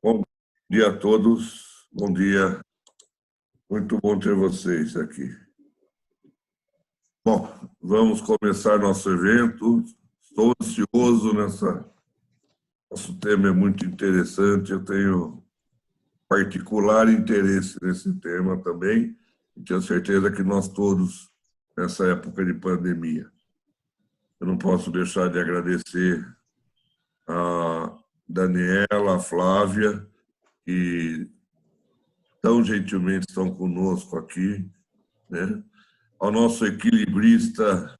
Bom dia a todos, bom dia, muito bom ter vocês aqui. Bom, vamos começar nosso evento, estou ansioso nosso tema é muito interessante, eu tenho particular interesse nesse tema também, e tenho certeza que nós todos, nessa época de pandemia. Eu não posso deixar de agradecer a Daniela, a Flávia, que tão gentilmente estão conosco aqui, né? Ao nosso equilibrista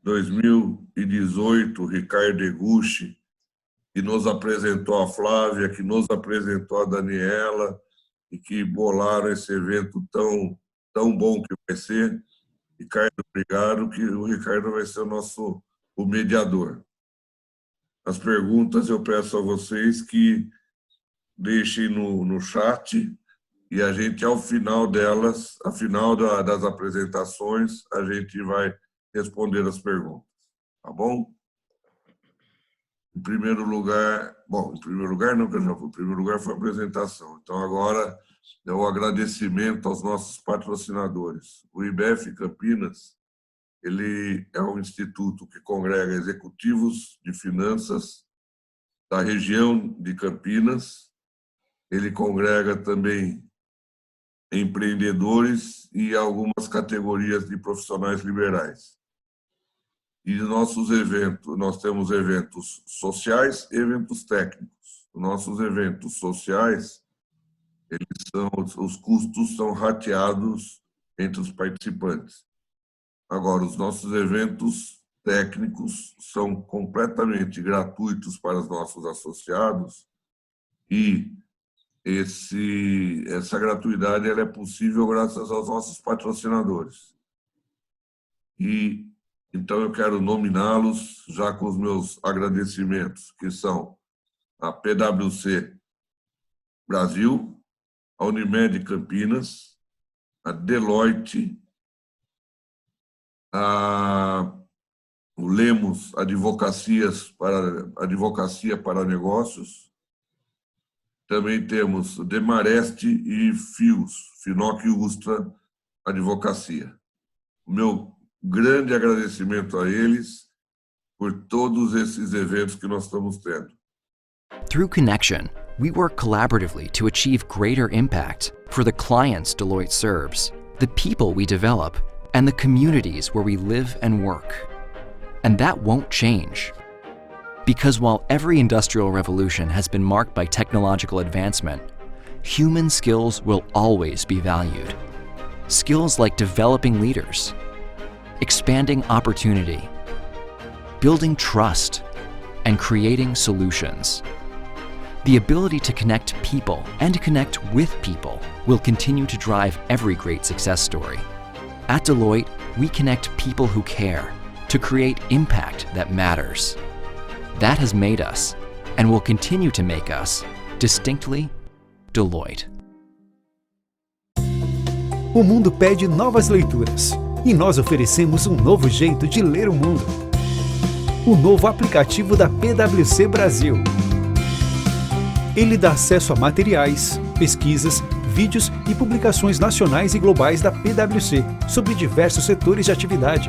2018, Ricardo Eguchi, que nos apresentou a Flávia, que nos apresentou a Daniela, e que bolaram esse evento tão bom que vai ser. Ricardo, obrigado, que o Ricardo vai ser o mediador. As perguntas eu peço a vocês que deixem no chat, e a gente, ao final delas, ao final das apresentações, a gente vai responder as perguntas, tá bom? Em primeiro lugar não, em primeiro lugar foi a apresentação. Então, agora é o agradecimento aos nossos patrocinadores. O IBEF Campinas, ele é um instituto que congrega executivos de finanças da região de Campinas, ele congrega também empreendedores e algumas categorias de profissionais liberais. E nossos eventos, nós temos eventos sociais e eventos técnicos. Os nossos eventos sociais, os custos são rateados entre os participantes. Agora, os nossos eventos técnicos são completamente gratuitos para os nossos associados e essa gratuidade ela é possível graças aos nossos patrocinadores. E então eu quero nominá-los já com os meus agradecimentos, que são a PwC Brasil, a Unimed Campinas, a Deloitte, o Lemos Advocacia para Negócios. Também temos Demarest e FIUS, Finoc Ustra Advocacia. O meu grande agradecimento a eles por todos esses eventos que nós estamos tendo. Through Connection, we work collaboratively to achieve greater impact for the clients Deloitte serves, the people we develop, and the communities where we live and work. And that won't change. Because while every industrial revolution has been marked by technological advancement, human skills will always be valued. Skills like developing leaders, expanding opportunity, building trust, and creating solutions. The ability to connect people and connect with people will continue to drive every great success story. At Deloitte, we connect people who care to create impact that matters. That has made us, and will continue to make us, distinctly Deloitte. O mundo pede novas leituras, e nós oferecemos um novo jeito de ler o mundo. O novo aplicativo da PwC Brasil. Ele dá acesso a materiais, pesquisas, vídeos e publicações nacionais e globais da PwC sobre diversos setores de atividade.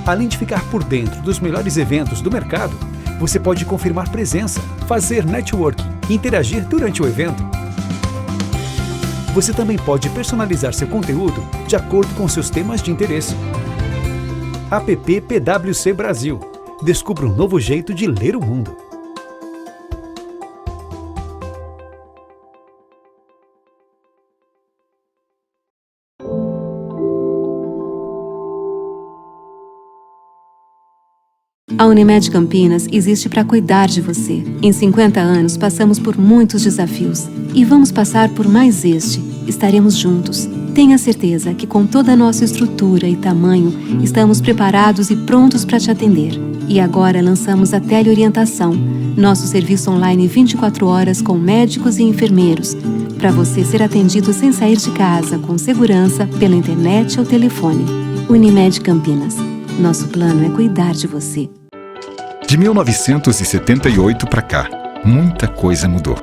Além de ficar por dentro dos melhores eventos do mercado, você pode confirmar presença, fazer networking e interagir durante o evento. Você também pode personalizar seu conteúdo de acordo com seus temas de interesse. App PwC Brasil. Descubra um novo jeito de ler o mundo. A Unimed Campinas existe para cuidar de você. Em 50 anos, passamos por muitos desafios e vamos passar por mais este. Estaremos juntos. Tenha certeza que com toda a nossa estrutura e tamanho, estamos preparados e prontos para te atender. E agora lançamos a teleorientação, nosso serviço online 24 horas com médicos e enfermeiros, para você ser atendido sem sair de casa, com segurança, pela internet ou telefone. Unimed Campinas. Nosso plano é cuidar de você. De 1978 para cá, muita coisa mudou.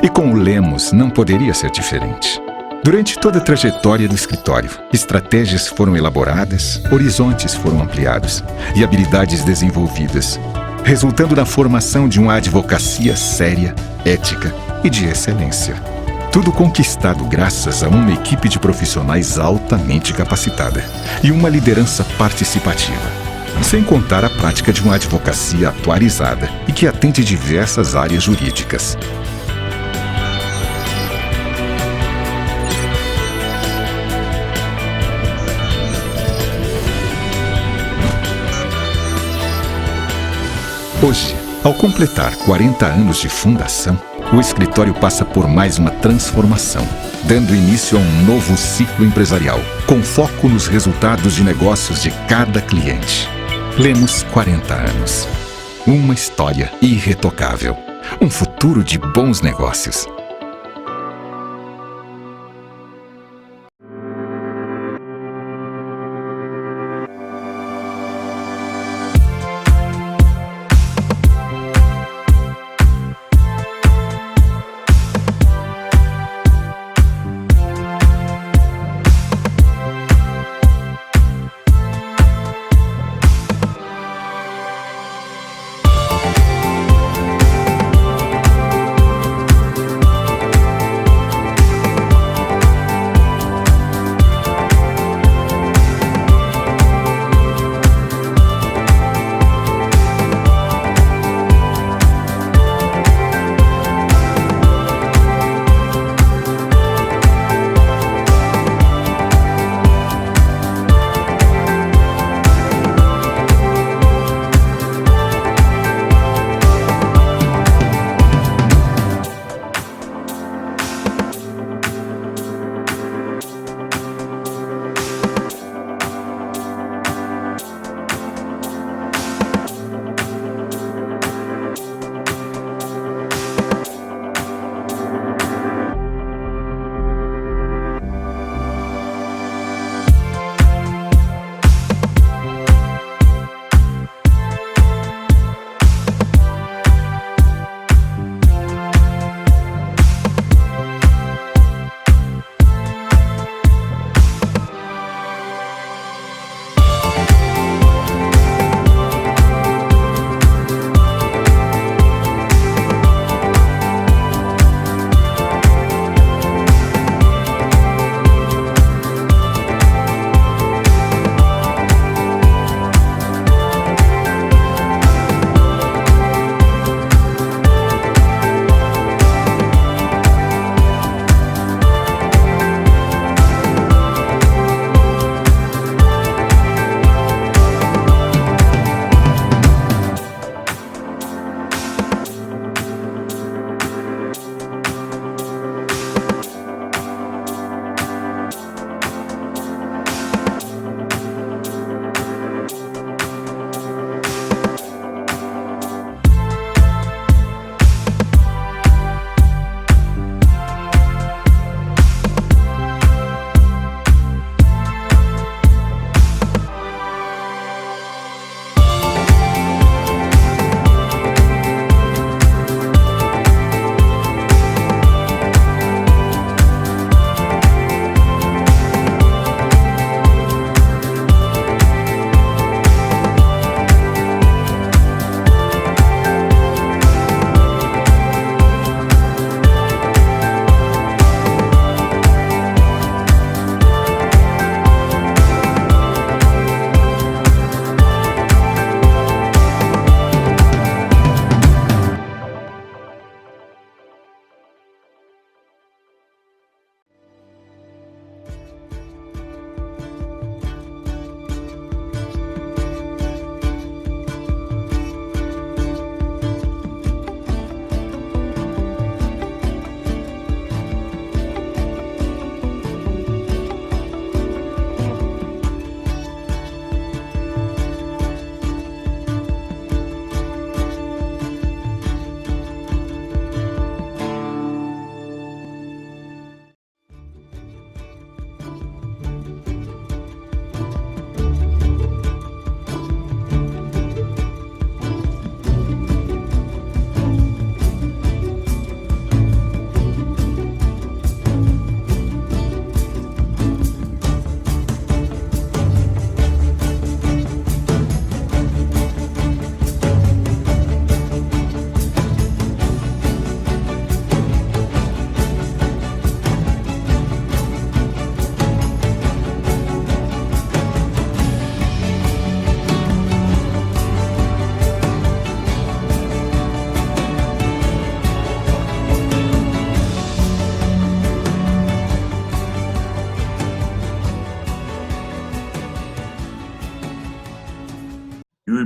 E com o Lemos não poderia ser diferente. Durante toda a trajetória do escritório, estratégias foram elaboradas, horizontes foram ampliados e habilidades desenvolvidas, resultando na formação de uma advocacia séria, ética e de excelência. Tudo conquistado graças a uma equipe de profissionais altamente capacitada e uma liderança participativa, sem contar a prática de uma advocacia atualizada e que atende diversas áreas jurídicas. Hoje, ao completar 40 anos de fundação, o escritório passa por mais uma transformação, dando início a um novo ciclo empresarial, com foco nos resultados de negócios de cada cliente. Lemos 40 anos. Uma história irretocável. Um futuro de bons negócios.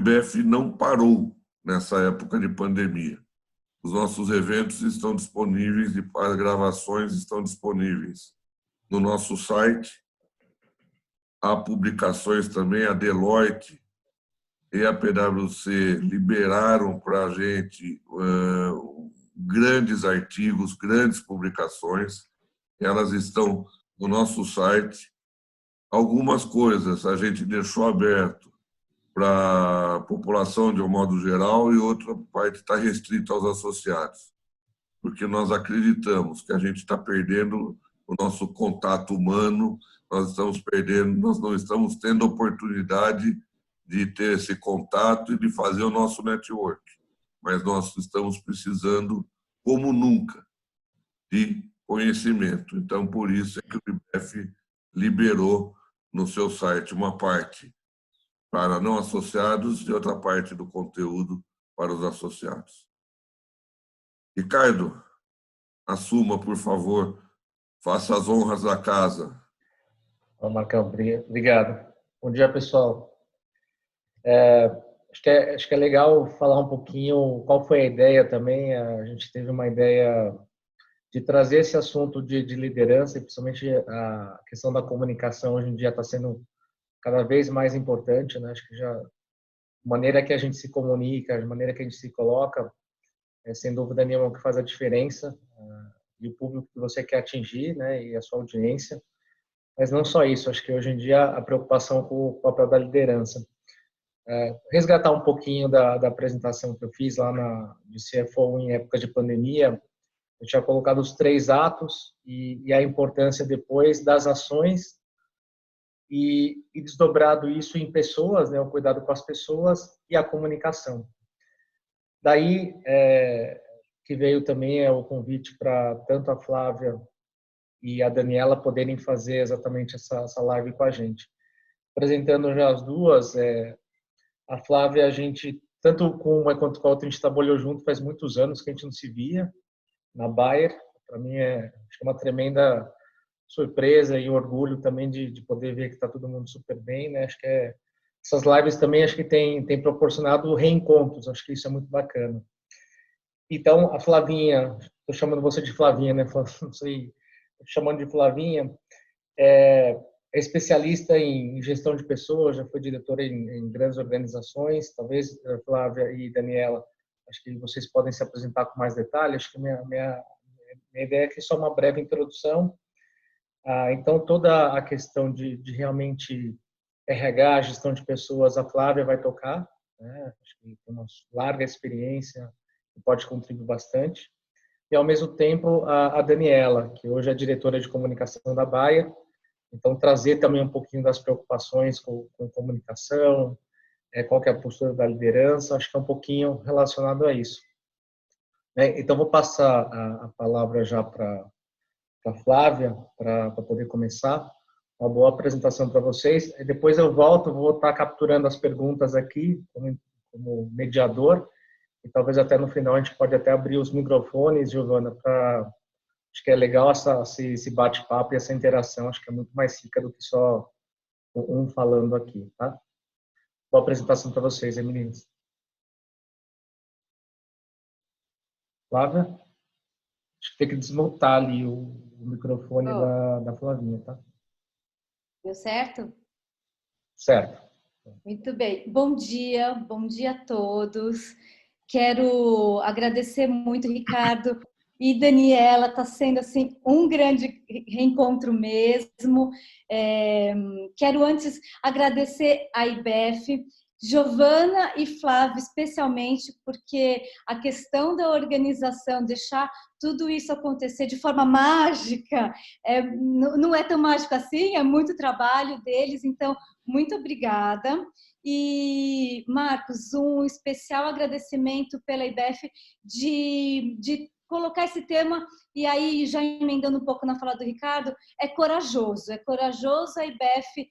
IBEF não parou nessa época de pandemia. Os nossos eventos estão disponíveis e as gravações estão disponíveis no nosso site. Há publicações também, a Deloitte e a PwC liberaram para a gente grandes artigos, grandes publicações. Elas estão no nosso site. Algumas coisas a gente deixou aberto para a população de um modo geral e outra parte está restrita aos associados, porque nós acreditamos que a gente está perdendo o nosso contato humano, nós estamos perdendo, nós não estamos tendo oportunidade de ter esse contato e de fazer o nosso network, mas nós estamos precisando, como nunca, de conhecimento. Então, por isso é que o IBEF liberou no seu site uma parte para não associados e outra parte do conteúdo para os associados. Ricardo, assuma, por favor, faça as honras da casa. Marcão, obrigado. Bom dia, pessoal. Acho que é legal falar um pouquinho qual foi a ideia também. A gente teve uma ideia de trazer esse assunto de liderança, e principalmente a questão da comunicação hoje em dia está sendo cada vez mais importante, né? Acho que já a maneira que a gente se comunica, a maneira que a gente se coloca, sem dúvida nenhuma, o que faz a diferença, e o público que você quer atingir, né? E a sua audiência. Mas não só isso, acho que hoje em dia a preocupação com o papel da liderança. Resgatar um pouquinho da apresentação que eu fiz lá de CFO em época de pandemia, eu tinha colocado os 3 atos e a importância depois das ações e desdobrado isso em pessoas, né, o cuidado com as pessoas e a comunicação. Daí que veio também o convite para tanto a Flávia e a Daniela poderem fazer exatamente essa live com a gente. Apresentando já as duas, a Flávia, a gente, tanto com uma quanto com a outra, a gente trabalhou junto faz muitos anos que a gente não se via na Bayer. Para mim acho que é uma tremenda surpresa e orgulho também de poder ver que está todo mundo super bem, né? Acho que essas lives também acho que tem proporcionado reencontros, acho que isso é muito bacana. Então, a Flavinha, estou chamando você de Flavinha, né? Não sei, chamando de Flavinha, é especialista em gestão de pessoas, já foi diretora em grandes organizações. Talvez Flávia e Daniela, acho que vocês podem se apresentar com mais detalhes. Acho que minha ideia é que só uma breve introdução. Então, toda a questão de realmente RH, gestão de pessoas, a Flávia vai tocar, né? Acho que tem uma larga experiência e pode contribuir bastante. E, ao mesmo tempo, a Daniela, que hoje é diretora de comunicação da Bayer. Então, trazer também um pouquinho das preocupações com comunicação, qual que é a postura da liderança, acho que é um pouquinho relacionado a isso. Então, vou passar a palavra já para a Flávia, para poder começar. Uma boa apresentação para vocês. Depois eu volto, vou estar capturando as perguntas aqui como mediador, e talvez até no final a gente pode até abrir os microfones, Giovana, para... Acho que é legal esse bate-papo e essa interação. Acho que é muito mais rica do que só um falando aqui, tá? Boa apresentação para vocês, hein, meninos? Flávia? Acho que tem que desmontar ali o microfone da Flavinha, tá? Deu certo? Certo. Muito bem. Bom dia a todos. Quero agradecer muito, Ricardo e Daniela, está sendo assim um grande reencontro mesmo. Quero antes agradecer a IBEF, Giovana e Flávio especialmente, porque a questão da organização, deixar tudo isso acontecer de forma mágica, não é tão mágico assim, é muito trabalho deles, então muito obrigada. E Marcos, um especial agradecimento pela IBEF de colocar esse tema, e aí já emendando um pouco na fala do Ricardo, é corajoso a IBEF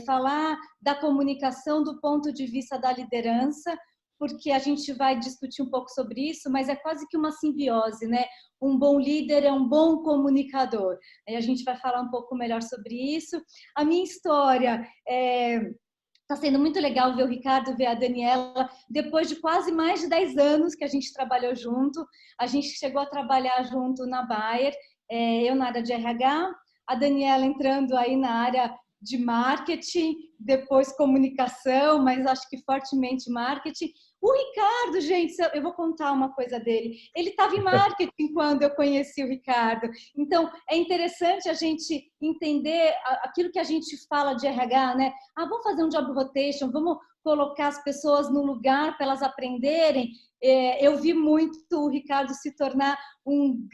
falar da comunicação do ponto de vista da liderança, porque a gente vai discutir um pouco sobre isso, mas é quase que uma simbiose, né? Um bom líder é um bom comunicador. Aí a gente vai falar um pouco melhor sobre isso. A minha história Está sendo muito legal ver o Ricardo, ver a Daniela, depois de quase mais de 10 anos que a gente trabalhou junto. A gente chegou a trabalhar junto na Bayer, eu na área de RH, a Daniela entrando aí na área de marketing, depois comunicação, mas acho que fortemente marketing. O Ricardo, gente, eu vou contar uma coisa dele. Ele estava em marketing quando eu conheci o Ricardo. Então, é interessante a gente entender aquilo que a gente fala de RH, né? Vamos fazer um job rotation, vamos colocar as pessoas no lugar para elas aprenderem. Eu vi muito o Ricardo se tornar um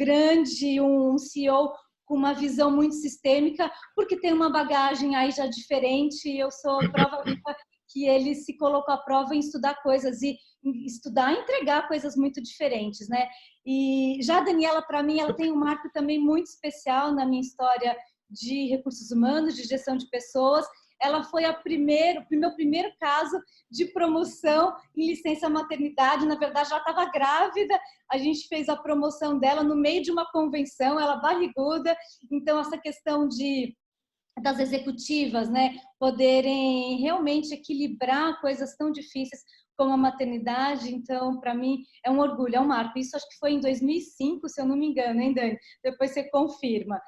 CEO com uma visão muito sistêmica, porque tem uma bagagem aí já diferente, e eu sou prova viva que ele se colocou à prova em estudar coisas e estudar e entregar coisas muito diferentes, né? E já a Daniela, para mim, ela tem um marco também muito especial na minha história de recursos humanos, de gestão de pessoas. Ela foi o meu primeiro caso de promoção em licença maternidade. Na verdade, ela estava grávida, a gente fez a promoção dela no meio de uma convenção, ela barriguda. Então, essa questão das executivas, né, poderem realmente equilibrar coisas tão difíceis como a maternidade, então, para mim, é um orgulho, é um marco. Isso acho que foi em 2005, se eu não me engano, hein, Dani? Depois você confirma.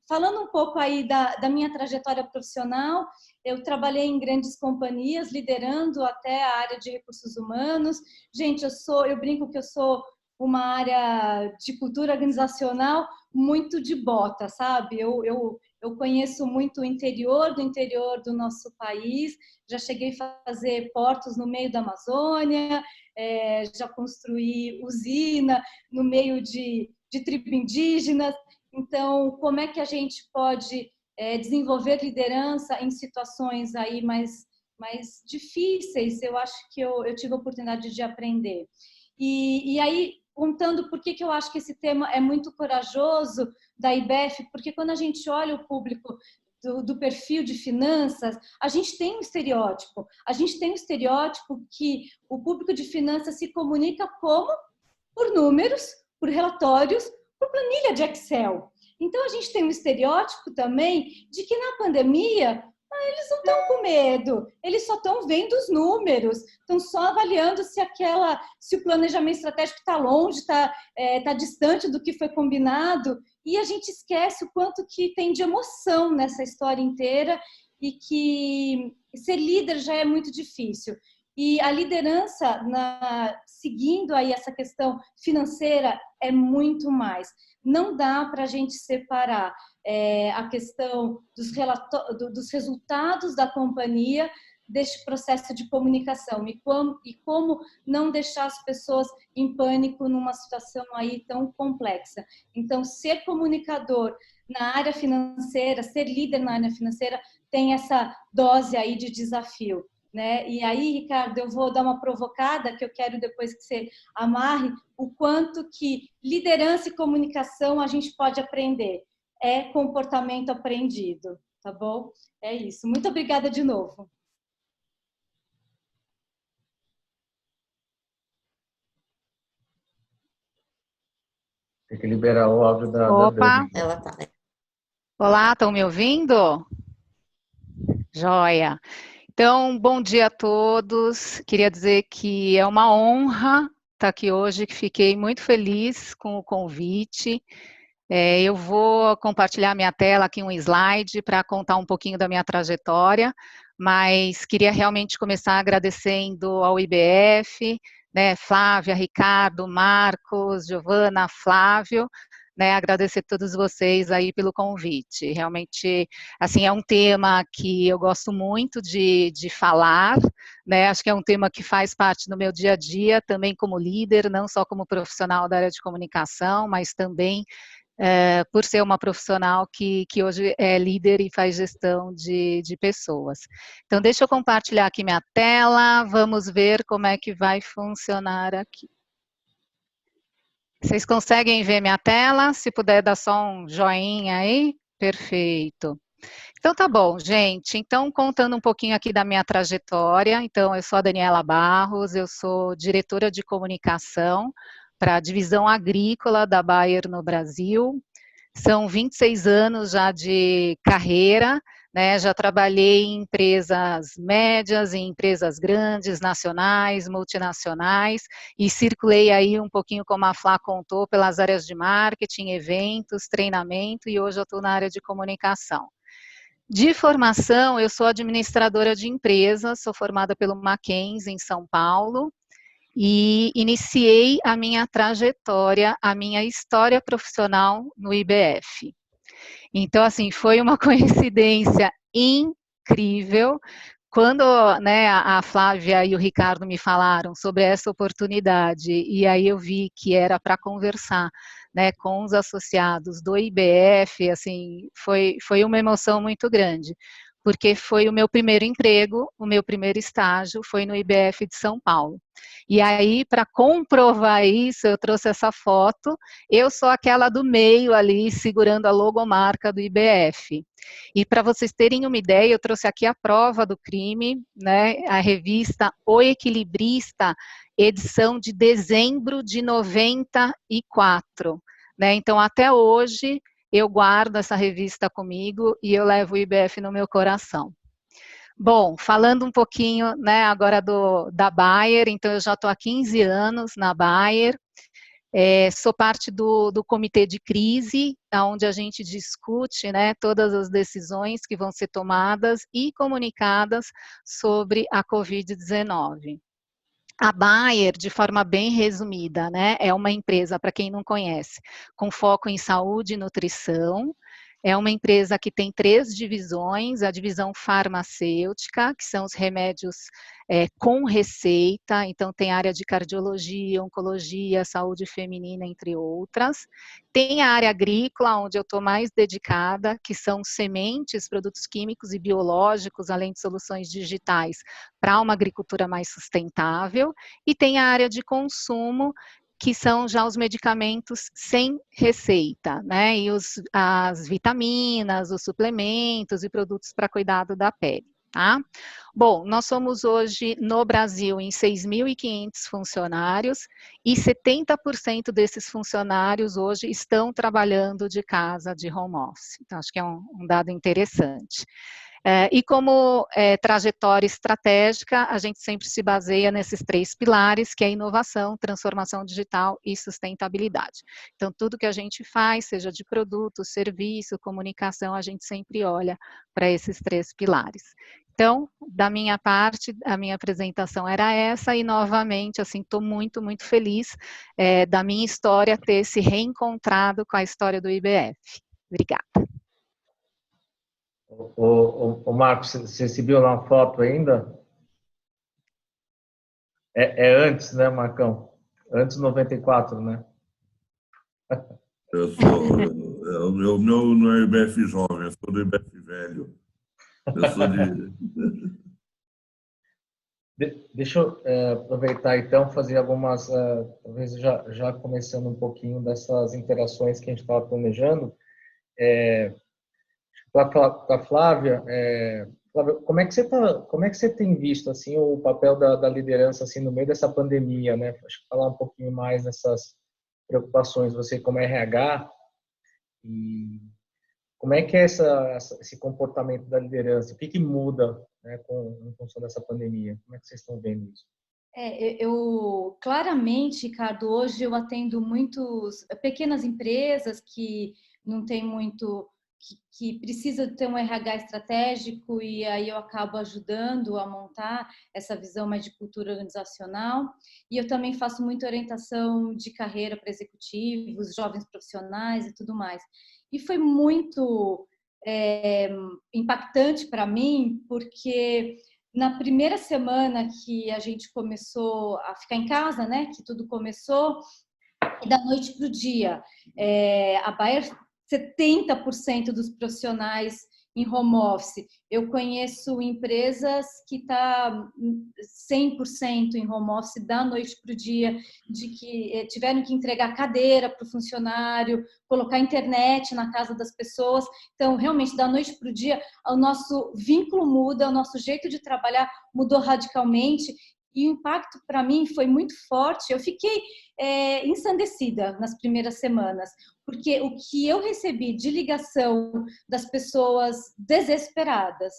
Falando um pouco aí da minha trajetória profissional, eu trabalhei em grandes companhias, liderando até a área de recursos humanos. Gente, eu brinco que eu sou uma área de cultura organizacional muito de bota, sabe? Eu conheço muito o interior do nosso país, já cheguei a fazer portos no meio da Amazônia, já construí usina no meio de tribo indígenas. Então, como é que a gente pode desenvolver liderança em situações aí mais difíceis? Eu acho que eu tive a oportunidade de aprender. E aí, contando por que eu acho que esse tema é muito corajoso da IBEF, porque quando a gente olha o público do perfil de finanças, a gente tem um estereótipo. A gente tem um estereótipo que o público de finanças se comunica como? Por números, por relatórios, por planilha de Excel. Então, a gente tem um estereótipo também de que na pandemia eles não estão com medo, eles só estão vendo os números, estão só avaliando se o planejamento estratégico está longe, está distante do que foi combinado, e a gente esquece o quanto que tem de emoção nessa história inteira e que ser líder já é muito difícil. E a liderança, seguindo aí essa questão financeira, é muito mais. Não dá para a gente separar a questão dos resultados da companhia deste processo de comunicação e como não deixar as pessoas em pânico numa situação aí tão complexa. Então, ser comunicador na área financeira, ser líder na área financeira, tem essa dose aí de desafio, né? E aí, Ricardo, eu vou dar uma provocada que eu quero depois que você amarre o quanto que liderança e comunicação a gente pode aprender. É comportamento aprendido, tá bom? É isso. Muito obrigada de novo. Tem que liberar o áudio da Opa! Dani. Ela tá. Olá, estão me ouvindo? Joia! Então, bom dia a todos. Queria dizer que é uma honra estar aqui hoje, que fiquei muito feliz com o convite. Eu vou compartilhar minha tela aqui, um slide, para contar um pouquinho da minha trajetória, mas queria realmente começar agradecendo ao IBF, né, Flávia, Ricardo, Marcos, Giovana, Flávio, né, agradecer a todos vocês aí pelo convite. Realmente, assim, é um tema que eu gosto muito de falar, né, acho que é um tema que faz parte do meu dia a dia, também como líder, não só como profissional da área de comunicação, mas também por ser uma profissional que hoje é líder e faz gestão de pessoas. Então, deixa eu compartilhar aqui minha tela, vamos ver como é que vai funcionar aqui. Vocês conseguem ver minha tela? Se puder dar só um joinha aí, perfeito. Então, tá bom, gente. Então, contando um pouquinho aqui da minha trajetória, então, eu sou a Daniela Barros, eu sou diretora de comunicação para a divisão agrícola da Bayer no Brasil. São 26 anos já de carreira, né? Já trabalhei em empresas médias, em empresas grandes, nacionais, multinacionais, e circulei aí um pouquinho, como a Flá contou, pelas áreas de marketing, eventos, treinamento, e hoje eu estou na área de comunicação. De formação, eu sou administradora de empresas, sou formada pelo Mackenzie, em São Paulo, e iniciei a minha trajetória, a minha história profissional no IBF. Então, assim, foi uma coincidência incrível. Quando, né, a Flávia e o Ricardo me falaram sobre essa oportunidade, e aí eu vi que era para conversar, né, com os associados do IBF, assim, foi uma emoção muito grande, porque foi o meu primeiro emprego, o meu primeiro estágio foi no IBF de São Paulo. E aí, para comprovar isso, eu trouxe essa foto, eu sou aquela do meio ali, segurando a logomarca do IBF. E para vocês terem uma ideia, eu trouxe aqui a prova do crime, né, a revista O Equilibrista, edição de dezembro de 94, né, então até hoje eu guardo essa revista comigo e eu levo o IBF no meu coração. Bom, falando um pouquinho, né, agora da Bayer, então eu já estou há 15 anos na Bayer, sou parte do comitê de crise, onde a gente discute, né, todas as decisões que vão ser tomadas e comunicadas sobre a Covid-19. A Bayer, de forma bem resumida, né, é uma empresa, para quem não conhece, com foco em saúde e nutrição. É uma empresa que tem 3 divisões, a divisão farmacêutica, que são os remédios com receita, então tem área de cardiologia, oncologia, saúde feminina, entre outras. Tem a área agrícola, onde eu estou mais dedicada, que são sementes, produtos químicos e biológicos, além de soluções digitais, para uma agricultura mais sustentável. E tem a área de consumo, que são já os medicamentos sem receita, né, e as vitaminas, os suplementos e produtos para cuidado da pele, tá? Bom, nós somos hoje no Brasil em 6.500 funcionários e 70% desses funcionários hoje estão trabalhando de casa, de home office, então acho que é um dado interessante. E como trajetória estratégica, a gente sempre se baseia nesses 3 pilares, que é inovação, transformação digital e sustentabilidade. Então, tudo que a gente faz, seja de produto, serviço, comunicação, a gente sempre olha para esses 3 pilares. Então, da minha parte, a minha apresentação era essa, e novamente, assim, estou muito, muito feliz da minha história ter se reencontrado com a história do IBF. Obrigada. O Marcos, você exibiu lá uma foto ainda? É antes, né, Marcão? Antes de 94, né? Eu sou... o meu não é IBF jovem, eu sou do IBF velho. Eu sou de... Deixa eu aproveitar, então, fazer algumas... talvez já começando um pouquinho dessas interações que a gente estava planejando. Com a Flávia, Flávia, como é que você tem visto assim o papel da liderança assim no meio dessa pandemia, né? Acho que falar um pouquinho mais dessas preocupações, você como RH, e como é que é esse comportamento da liderança? O que muda, né, em função dessa pandemia? Como é que vocês estão vendo isso? Eu claramente, Ricardo, hoje eu atendo muitas pequenas empresas que não tem muito, que precisa ter um RH estratégico, e aí eu acabo ajudando a montar essa visão mais de cultura organizacional. E eu também faço muita orientação de carreira para executivos, jovens profissionais e tudo mais. E foi muito impactante para mim, porque na primeira semana que a gente começou a ficar em casa, né, que tudo começou, e da noite para o dia, a Bayer, 70% dos profissionais em home office. Eu conheço empresas que estão 100% em home office da noite para o dia, de que tiveram que entregar cadeira para o funcionário, colocar internet na casa das pessoas. Então, realmente, da noite para o dia, o nosso vínculo muda, o nosso jeito de trabalhar mudou radicalmente. e o impacto para mim foi muito forte. Eu fiquei ensandecida nas primeiras semanas, porque o que eu recebi de ligação das pessoas desesperadas,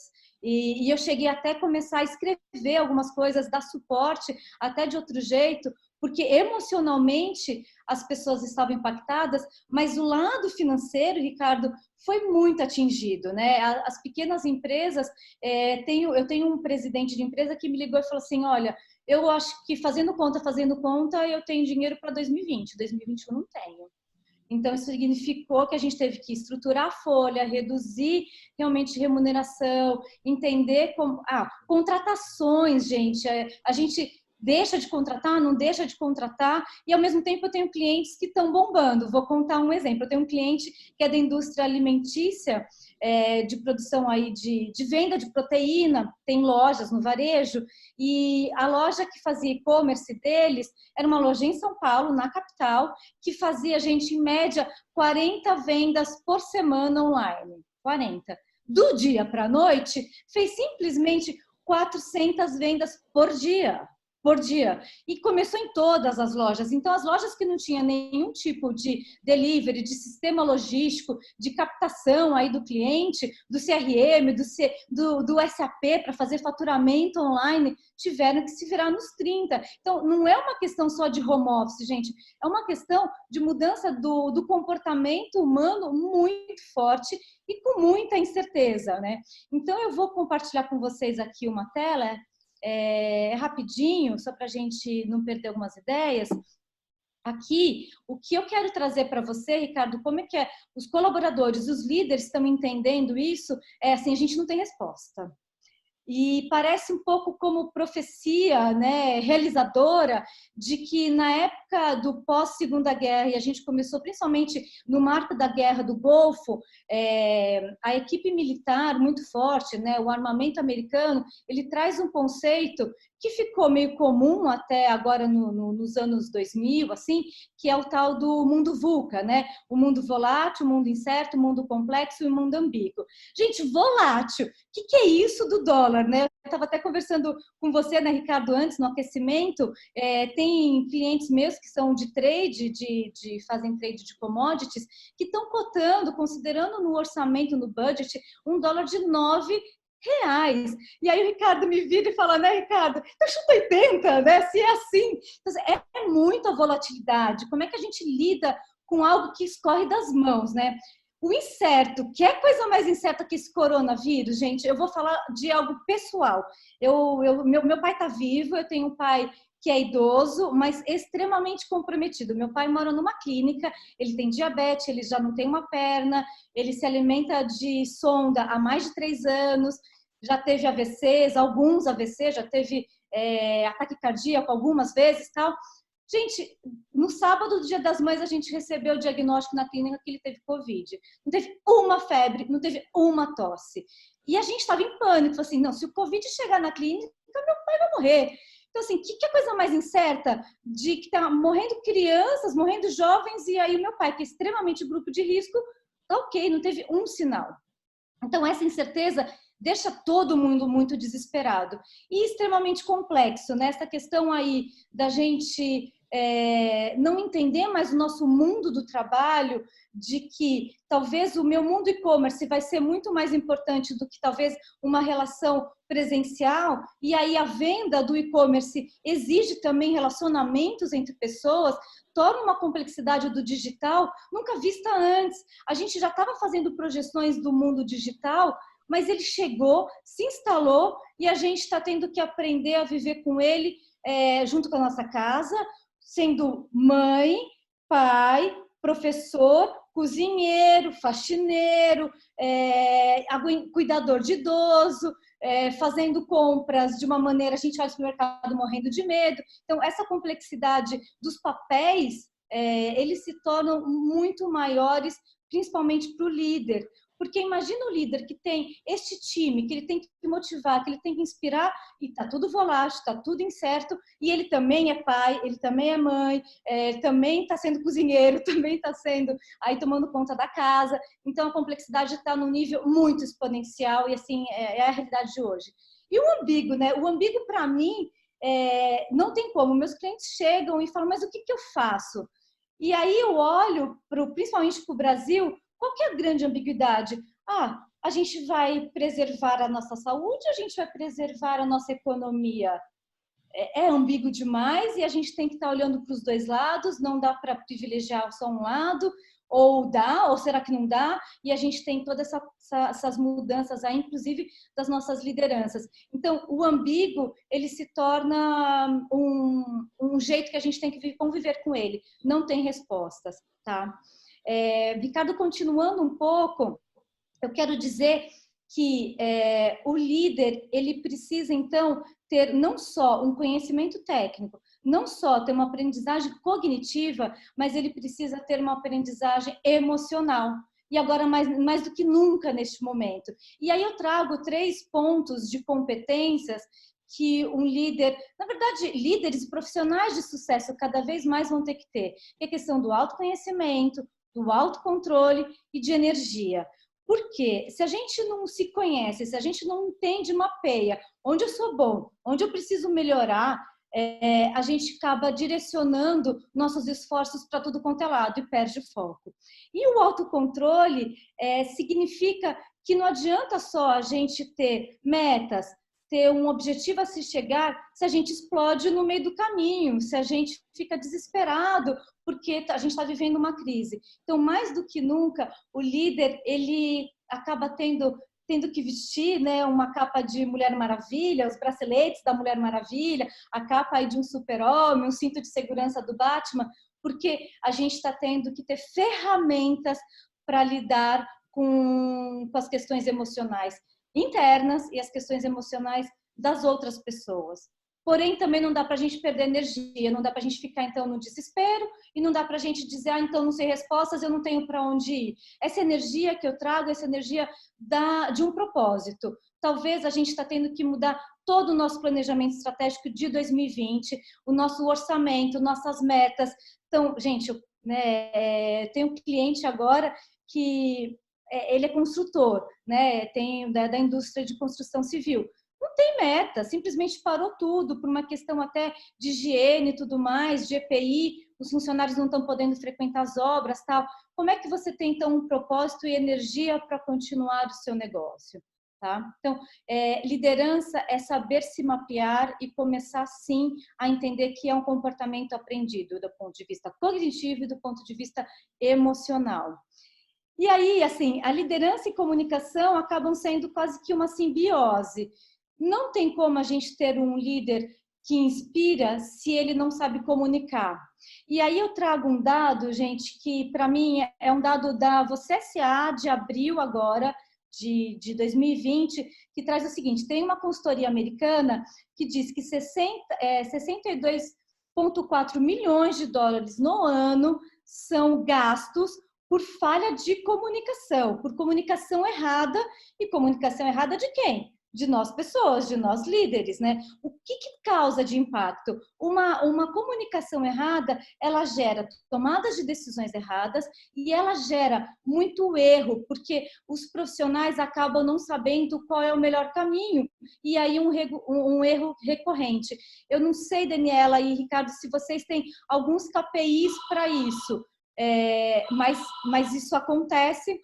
e eu cheguei até a começar a escrever algumas coisas, dar suporte até de outro jeito, porque emocionalmente as pessoas estavam impactadas, mas o lado financeiro, Ricardo, foi muito atingido, né? As pequenas empresas, eu tenho um presidente de empresa que me ligou e falou assim, olha, eu acho que fazendo conta, eu tenho dinheiro para 2020, 2021 não tenho. Então, isso significou que a gente teve que estruturar a folha, reduzir realmente remuneração, entender como... contratações, gente. A gente deixa de contratar, não deixa de contratar, e ao mesmo tempo eu tenho clientes que estão bombando. Vou contar um exemplo. Eu tenho um cliente que é da indústria alimentícia, de produção aí de venda de proteína, tem lojas no varejo, e a loja que fazia e-commerce deles era uma loja em São Paulo, na capital, que fazia, gente, em média, 40 vendas por semana online. 40. Do dia para a noite, fez simplesmente 400 vendas por dia. E começou em todas as lojas. Então, as lojas que não tinham nenhum tipo de delivery, de sistema logístico, de captação aí do cliente, do CRM, do SAP para fazer faturamento online, tiveram que se virar nos 30. Então, não é uma questão só de home office, gente. É uma questão de mudança do comportamento humano muito forte e com muita incerteza, né? Então, eu vou compartilhar com vocês aqui uma tela... rapidinho, só para a gente não perder algumas ideias. Aqui, o que eu quero trazer para você, Ricardo, como é que os colaboradores, os líderes estão entendendo isso? Assim, a gente não tem resposta. E parece um pouco como profecia, né, realizadora, de que na época do pós-Segunda Guerra, e a gente começou principalmente no marco da Guerra do Golfo, a equipe militar muito forte, né, o armamento americano, ele traz um conceito que ficou meio comum até agora nos anos 2000, assim, que é o tal do mundo VUCA, né? O mundo volátil, o mundo incerto, o mundo complexo e o mundo ambíguo. Gente, volátil, o que é isso do dólar, né? Eu estava até conversando com você, né, Ricardo, antes, no aquecimento, tem clientes meus que são de trade, fazem trade de commodities, que estão cotando, considerando no orçamento, no budget, $1 de 9 reais. E aí o Ricardo me vira e fala, né, Ricardo, então chuta 80, né, se é assim. Então, é muita volatilidade. Como é que a gente lida com algo que escorre das mãos, né? O incerto, que é coisa mais incerta que esse coronavírus, gente, eu vou falar de algo pessoal. Meu pai está vivo, eu tenho um pai que é idoso, mas extremamente comprometido. Meu pai mora numa clínica, ele tem diabetes, ele já não tem uma perna, ele se alimenta de sonda há mais de 3 anos, já teve AVCs, alguns AVCs, já teve ataque cardíaco algumas vezes, tal. Gente, no sábado do Dia das Mães, a gente recebeu o diagnóstico na clínica que ele teve Covid. Não teve uma febre, não teve uma tosse. E a gente estava em pânico, assim, não, se o Covid chegar na clínica, meu pai vai morrer. Então, assim, o que é a coisa mais incerta de que tá morrendo crianças, morrendo jovens, e aí o meu pai, que é extremamente grupo de risco, tá ok, não teve um sinal. Então, essa incerteza deixa todo mundo muito desesperado. E extremamente complexo, né? Essa questão aí da gente não entender mais o nosso mundo do trabalho, de que talvez o meu mundo e-commerce vai ser muito mais importante do que talvez uma relação presencial, e aí a venda do e-commerce exige também relacionamentos entre pessoas, torna uma complexidade do digital nunca vista antes. A gente já estava fazendo projeções do mundo digital, mas ele chegou, se instalou, e a gente está tendo que aprender a viver com ele junto com a nossa casa, sendo mãe, pai, professor, cozinheiro, faxineiro, cuidador de idoso, fazendo compras de uma maneira, a gente vai no mercado morrendo de medo. Então, essa complexidade dos papéis, eles se tornam muito maiores, principalmente para o líder. Porque imagina o líder que tem este time, que ele tem que motivar, que ele tem que inspirar, e está tudo volátil, está tudo incerto, e ele também é pai, ele também é mãe, também está sendo cozinheiro, também está sendo aí tomando conta da casa. Então a complexidade está num nível muito exponencial, e assim é a realidade de hoje. E o ambíguo, né? O ambíguo, para mim, não tem como. Meus clientes chegam e falam, mas o que eu faço? E aí eu olho, principalmente para o Brasil, qual que é a grande ambiguidade? A gente vai preservar a nossa saúde, a gente vai preservar a nossa economia? É ambíguo demais e a gente tem que estar olhando para os dois lados, não dá para privilegiar só um lado, ou dá, ou será que não dá? E a gente tem todas essas mudanças aí, inclusive das nossas lideranças. Então, o ambíguo, ele se torna um jeito que a gente tem que conviver com ele. Não tem respostas, tá? Ricardo, continuando um pouco, eu quero dizer que o líder, ele precisa, então, ter não só um conhecimento técnico, não só ter uma aprendizagem cognitiva, mas ele precisa ter uma aprendizagem emocional. E agora, mais do que nunca neste momento. E aí eu trago 3 pontos de competências que um líder, na verdade, líderes e profissionais de sucesso cada vez mais vão ter que ter. Que é a questão do autoconhecimento, do autocontrole e de energia. Porque se a gente não se conhece, se a gente não entende, mapeia onde eu sou bom, onde eu preciso melhorar, a gente acaba direcionando nossos esforços para tudo quanto é lado e perde foco. E o autocontrole significa que não adianta só a gente ter metas, ter um objetivo a se chegar, se a gente explode no meio do caminho, se a gente fica desesperado porque a gente está vivendo uma crise. Então, mais do que nunca, o líder, ele acaba tendo que vestir, né, uma capa de Mulher Maravilha, os braceletes da Mulher Maravilha, a capa aí de um super-homem, um cinto de segurança do Batman, porque a gente está tendo que ter ferramentas para lidar com as questões emocionais internas e as questões emocionais das outras pessoas. Porém, também não dá para a gente perder energia, não dá para a gente ficar, então, no desespero e não dá para a gente dizer, então, não sei respostas, eu não tenho para onde ir. Essa energia que eu trago, essa energia de um propósito. Talvez a gente está tendo que mudar todo o nosso planejamento estratégico de 2020, o nosso orçamento, nossas metas. Então, gente, eu tenho um cliente agora que ele é construtor, né? Tem da indústria de construção civil. Não tem meta, simplesmente parou tudo por uma questão até de higiene e tudo mais, de EPI, os funcionários não estão podendo frequentar as obras, tal. Como é que você tem, então, um propósito e energia para continuar o seu negócio? Tá? Então, liderança é saber se mapear e começar, sim, a entender que é um comportamento aprendido do ponto de vista cognitivo e do ponto de vista emocional. E aí, assim, a liderança e comunicação acabam sendo quase que uma simbiose. Não tem como a gente ter um líder que inspira se ele não sabe comunicar. E aí eu trago um dado, gente, que para mim é um dado da VocSA de abril agora, de 2020, que traz o seguinte, tem uma consultoria americana que diz que 62,4 milhões de dólares no ano são gastos por falha de comunicação, por comunicação errada. E comunicação errada de quem? De nós pessoas, de nós líderes, né? O que causa de impacto? Uma comunicação errada, ela gera tomadas de decisões erradas e ela gera muito erro, porque os profissionais acabam não sabendo qual é o melhor caminho e aí um erro recorrente. Eu não sei, Daniela e Ricardo, se vocês têm alguns KPIs para isso, mas isso acontece.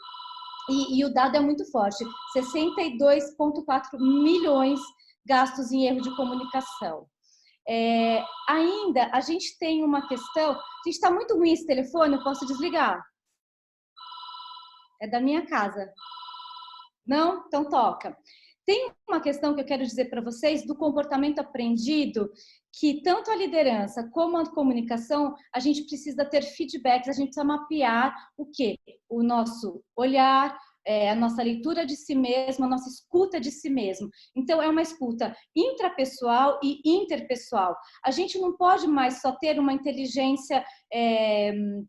E o dado é muito forte, 62,4 milhões gastos em erro de comunicação. Ainda, a gente tem uma questão, a gente está muito ruim esse telefone, eu posso desligar? É da minha casa. Não? Então toca. Tem uma questão que eu quero dizer para vocês do comportamento aprendido, que tanto a liderança como a comunicação, a gente precisa ter feedbacks, a gente precisa mapear o quê? O nosso olhar, a nossa leitura de si mesmo, a nossa escuta de si mesmo. Então, é uma escuta intrapessoal e interpessoal. A gente não pode mais só ter uma inteligência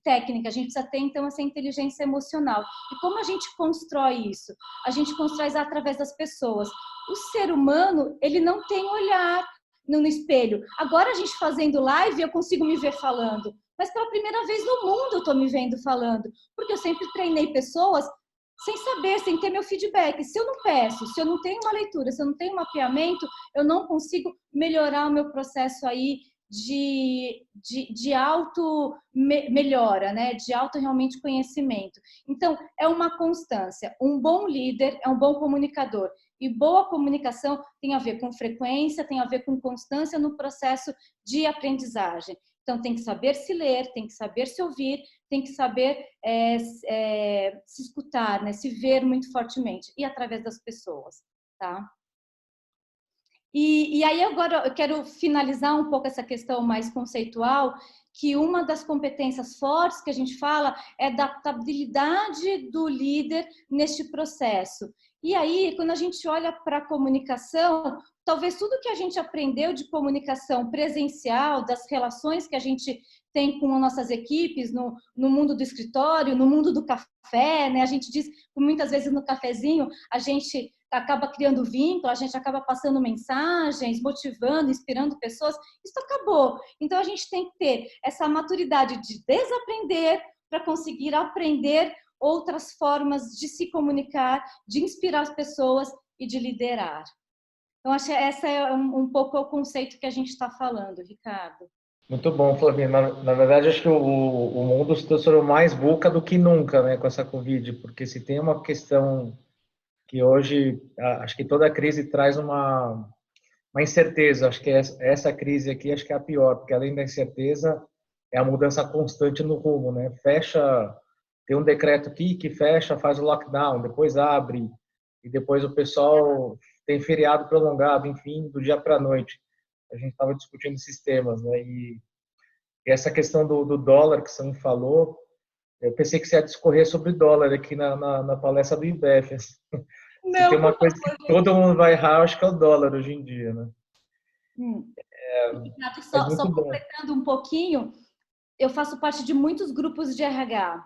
técnica, a gente precisa ter, então, essa inteligência emocional. E como a gente constrói isso? A gente constrói através das pessoas. O ser humano, ele não tem olhar no espelho. Agora, a gente fazendo live, eu consigo me ver falando. Mas pela primeira vez no mundo eu estou me vendo falando. Porque eu sempre treinei pessoas sem saber, sem ter meu feedback. Se eu não peço, se eu não tenho uma leitura, se eu não tenho um mapeamento, eu não consigo melhorar o meu processo aí de auto melhora, né? De auto realmente conhecimento. Então, é uma constância. Um bom líder é um bom comunicador. E boa comunicação tem a ver com frequência, tem a ver com constância no processo de aprendizagem. Então, tem que saber se ler, tem que saber se ouvir, tem que saber se escutar, né? Se ver muito fortemente. E através das pessoas, tá? E aí agora eu quero finalizar um pouco essa questão mais conceitual, que uma das competências fortes que a gente fala é a adaptabilidade do líder neste processo. E aí, quando a gente olha para a comunicação, talvez tudo que a gente aprendeu de comunicação presencial, das relações que a gente tem com as nossas equipes, no mundo do escritório, no mundo do café, né? A gente diz que muitas vezes no cafezinho a gente acaba criando vínculo, a gente acaba passando mensagens, motivando, inspirando pessoas, isso acabou. Então, a gente tem que ter essa maturidade de desaprender para conseguir aprender outras formas de se comunicar, de inspirar as pessoas e de liderar. Então, acho que esse é um pouco o conceito que a gente está falando, Ricardo. Muito bom, Flavinha. Na verdade, acho que o mundo se tornou mais VUCA do que nunca, né, com essa Covid, porque se tem uma questão que hoje, acho que toda crise traz uma incerteza. Acho que essa crise aqui, acho que é a pior, porque além da incerteza, é a mudança constante no rumo, né? Fecha, tem um decreto aqui que fecha, faz o lockdown, depois abre, e depois o pessoal tem feriado prolongado, enfim, do dia para a noite. A gente estava discutindo esses temas, né? E essa questão do dólar que você me falou, eu pensei que você ia discorrer sobre dólar aqui na palestra do IBEF. Não, se tem uma coisa que todo mundo vai errar, acho que é o dólar hoje em dia, né? Ricardo, Mas só muito bom. completando um pouquinho, eu faço parte de muitos grupos de RH.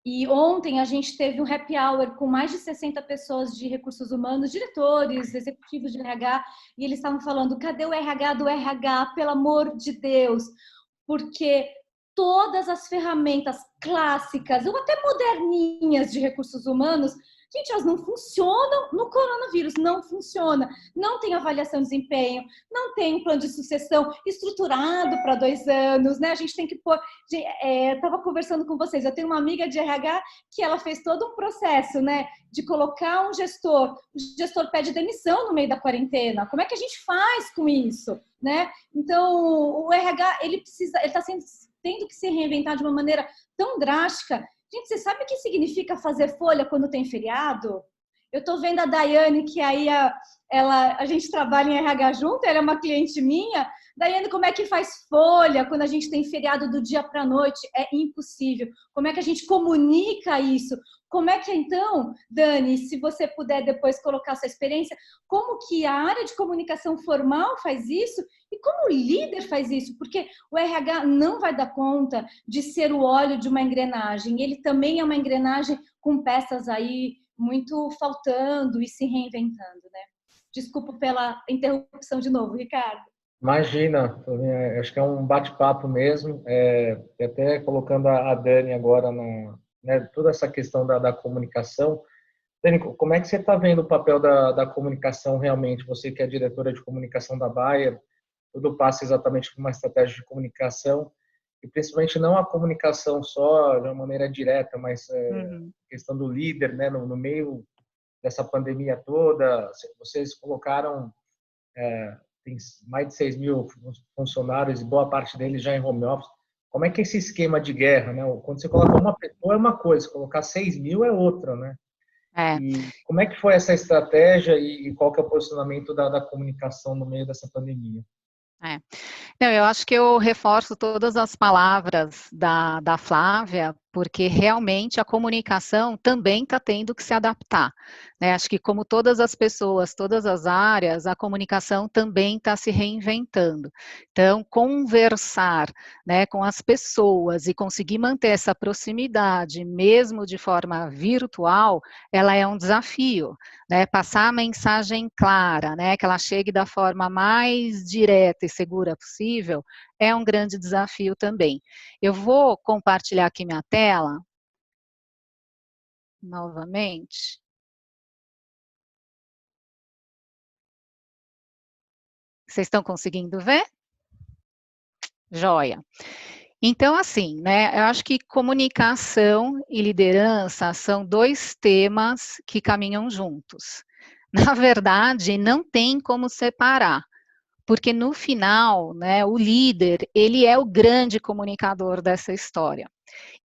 E ontem a gente teve um happy hour com mais de 60 pessoas de recursos humanos, diretores, executivos de RH, e eles estavam falando, cadê o RH do RH, pelo amor de Deus? Porque todas as ferramentas clássicas, ou até moderninhas de recursos humanos, gente, elas não funcionam no coronavírus, não funciona. Não tem avaliação de desempenho, não tem um plano de sucessão estruturado para 2 anos, né? A gente tem que pôr... Estava conversando com vocês, eu tenho uma amiga de RH que ela fez todo um processo, né? De colocar um gestor, o gestor pede demissão no meio da quarentena. Como é que a gente faz com isso, né? Então, o RH, ele está tendo que se reinventar de uma maneira tão drástica. Gente, você sabe o que significa fazer folha quando tem feriado? Eu estou vendo a Daiane, que aí a gente trabalha em RH junto, ela é uma cliente minha. Daiane, como é que faz folha quando a gente tem feriado do dia para a noite? É impossível. Como é que a gente comunica isso? Como é que, então, Dani, se você puder depois colocar sua experiência, como que a área de comunicação formal faz isso e como o líder faz isso? Porque o RH não vai dar conta de ser o óleo de uma engrenagem. Ele também é uma engrenagem com peças aí muito faltando e se reinventando, né? Desculpa pela interrupção de novo, Ricardo. Imagina, acho que é um bate-papo mesmo, até colocando a Dani agora né, toda essa questão da comunicação. Dani, como é que você está vendo o papel da comunicação realmente? Você que é diretora de comunicação da Bayer, tudo passa exatamente por uma estratégia de comunicação, e principalmente não a comunicação só de uma maneira direta, mas a questão do líder, né, no meio dessa pandemia toda. Vocês colocaram... tem mais de 6 mil funcionários e boa parte deles já em home office. Como é que é esse esquema de guerra, né? Quando você coloca uma pessoa é uma coisa, colocar 6 mil é outra, né? E como é que foi essa estratégia e qual que é o posicionamento da comunicação no meio dessa pandemia? Não, eu acho que eu reforço todas as palavras da Flávia, porque realmente a comunicação também está tendo que se adaptar, né? Acho que como todas as pessoas, todas as áreas, a comunicação também está se reinventando. Então, conversar, né, com as pessoas e conseguir manter essa proximidade, mesmo de forma virtual, ela é um desafio, né? Passar a mensagem clara, né, que ela chegue da forma mais direta e segura possível, é um grande desafio também. Eu vou compartilhar aqui minha tela. novamente. Vocês estão conseguindo ver? Joia. Então, assim, né, eu acho que comunicação e liderança são 2 temas que caminham juntos. Na verdade, não tem como separar, porque no final, né, o líder, ele é o grande comunicador dessa história.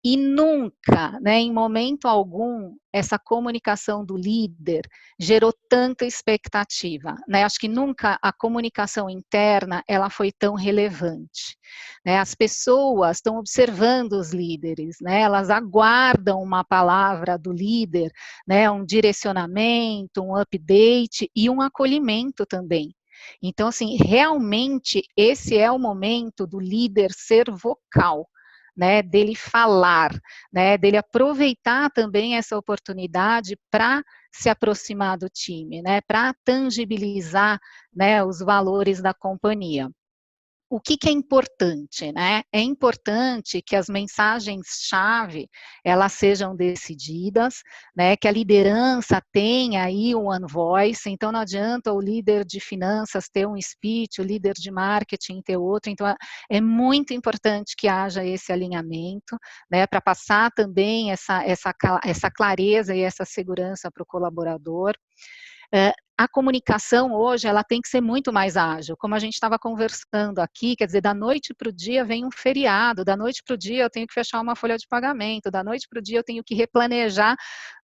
E nunca, né, em momento algum, essa comunicação do líder gerou tanta expectativa, né? Acho que nunca a comunicação interna ela foi tão relevante, né? As pessoas estão observando os líderes, né? Elas aguardam uma palavra do líder, né? Um direcionamento, um update e um acolhimento também. Então, assim, realmente esse é o momento do líder ser vocal, né, dele falar, né, dele aproveitar também essa oportunidade para se aproximar do time, né, para tangibilizar, né, os valores da companhia. O que é importante, né? É importante que as mensagens-chave, elas sejam decididas, né? Que a liderança tenha aí um one voice, então não adianta o líder de finanças ter um speech, o líder de marketing ter outro, então é muito importante que haja esse alinhamento, né? Para passar também essa clareza e essa segurança para o colaborador. A comunicação hoje, ela tem que ser muito mais ágil, como a gente estava conversando aqui, quer dizer, da noite para o dia vem um feriado, da noite para o dia eu tenho que fechar uma folha de pagamento, da noite para o dia eu tenho que replanejar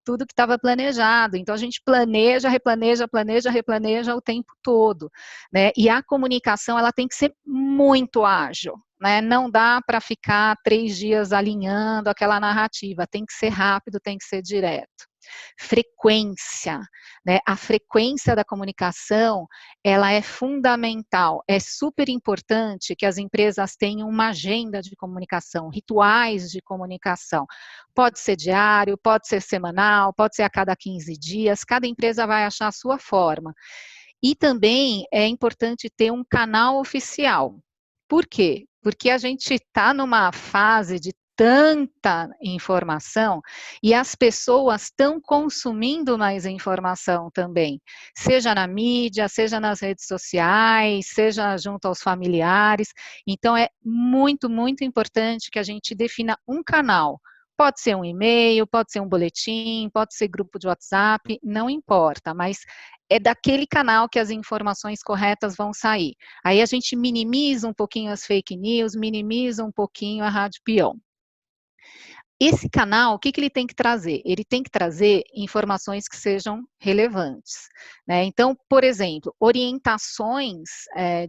tudo que estava planejado, então a gente planeja, replaneja, planeja, replaneja o tempo todo, né, e a comunicação, ela tem que ser muito ágil, né, não dá para ficar 3 dias alinhando aquela narrativa, tem que ser rápido, tem que ser direto. Frequência, né? A frequência da comunicação, ela é fundamental, é super importante que as empresas tenham uma agenda de comunicação, rituais de comunicação. Pode ser diário, pode ser semanal, pode ser a cada 15 dias, cada empresa vai achar a sua forma. E também é importante ter um canal oficial. Por quê? Porque a gente está numa fase de tanta informação e as pessoas estão consumindo mais informação também, seja na mídia, seja nas redes sociais, seja junto aos familiares. Então, é muito, muito importante que a gente defina um canal. Pode ser um e-mail, pode ser um boletim, pode ser grupo de WhatsApp, não importa, mas é daquele canal que as informações corretas vão sair. Aí a gente minimiza um pouquinho as fake news, minimiza um pouquinho a rádio peão. Esse canal, o que ele tem que trazer? Ele tem que trazer informações que sejam relevantes, né? Então, por exemplo, orientações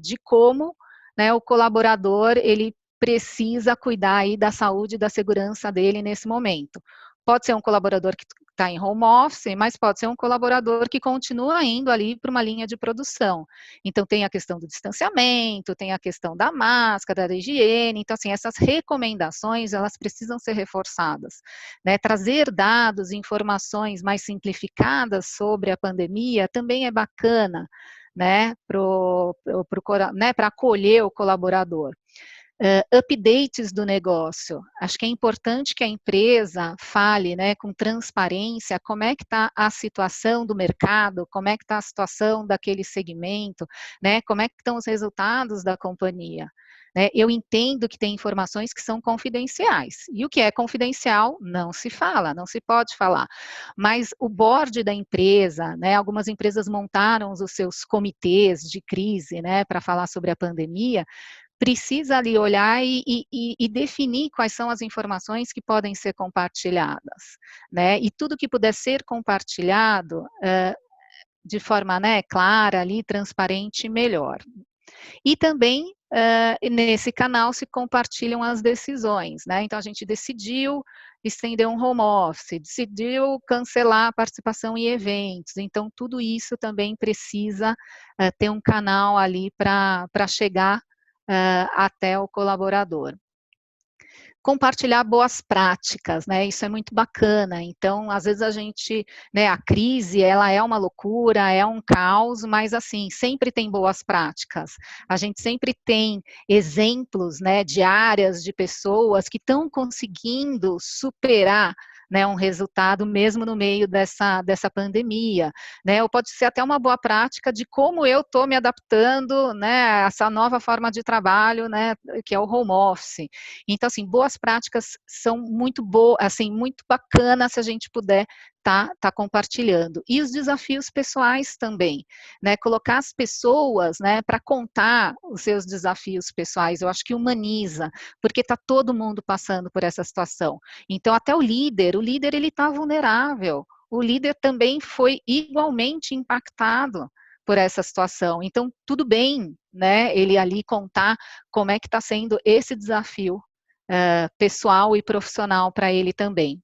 de como, né, o colaborador ele precisa cuidar aí da saúde e da segurança dele nesse momento. Pode ser um colaborador que está em home office, mas pode ser um colaborador que continua indo ali para uma linha de produção. Então, tem a questão do distanciamento, tem a questão da máscara, da higiene. Então, assim, essas recomendações, elas precisam ser reforçadas, né? Trazer dados, informações mais simplificadas sobre a pandemia também é bacana, né? Para acolher o colaborador. Updates do negócio. Acho que é importante que a empresa fale, né, com transparência, como é que está a situação do mercado, como é que está a situação daquele segmento, né, como é que estão os resultados da companhia. Né? Eu entendo que tem informações que são confidenciais, e o que é confidencial não se fala, não se pode falar. Mas o board da empresa, né, algumas empresas montaram os seus comitês de crise, né, para falar sobre a pandemia, precisa ali olhar e definir quais são as informações que podem ser compartilhadas, né? E tudo que puder ser compartilhado de forma, né, clara, ali, transparente, melhor. E também, nesse canal se compartilham as decisões, né? Então, a gente decidiu estender um home office, decidiu cancelar a participação em eventos, então tudo isso também precisa ter um canal ali para chegar até o colaborador. Compartilhar boas práticas, né, isso é muito bacana, então, às vezes a gente, né, a crise, ela é uma loucura, é um caos, mas assim, sempre tem boas práticas, a gente sempre tem exemplos, né, de áreas, de pessoas que estão conseguindo superar, né, um resultado mesmo no meio dessa pandemia, né, ou pode ser até uma boa prática de como eu estou me adaptando, né, a essa nova forma de trabalho, né, que é o home office. Então, assim, boas práticas são muito boas, assim, muito bacana se a gente puder tá compartilhando. E os desafios pessoais também, né, colocar as pessoas, né, para contar os seus desafios pessoais, eu acho que humaniza, porque está todo mundo passando por essa situação. Então, até o líder ele está vulnerável, o líder também foi igualmente impactado por essa situação. Então, tudo bem, né, ele ali contar como é que está sendo esse desafio pessoal e profissional para ele também.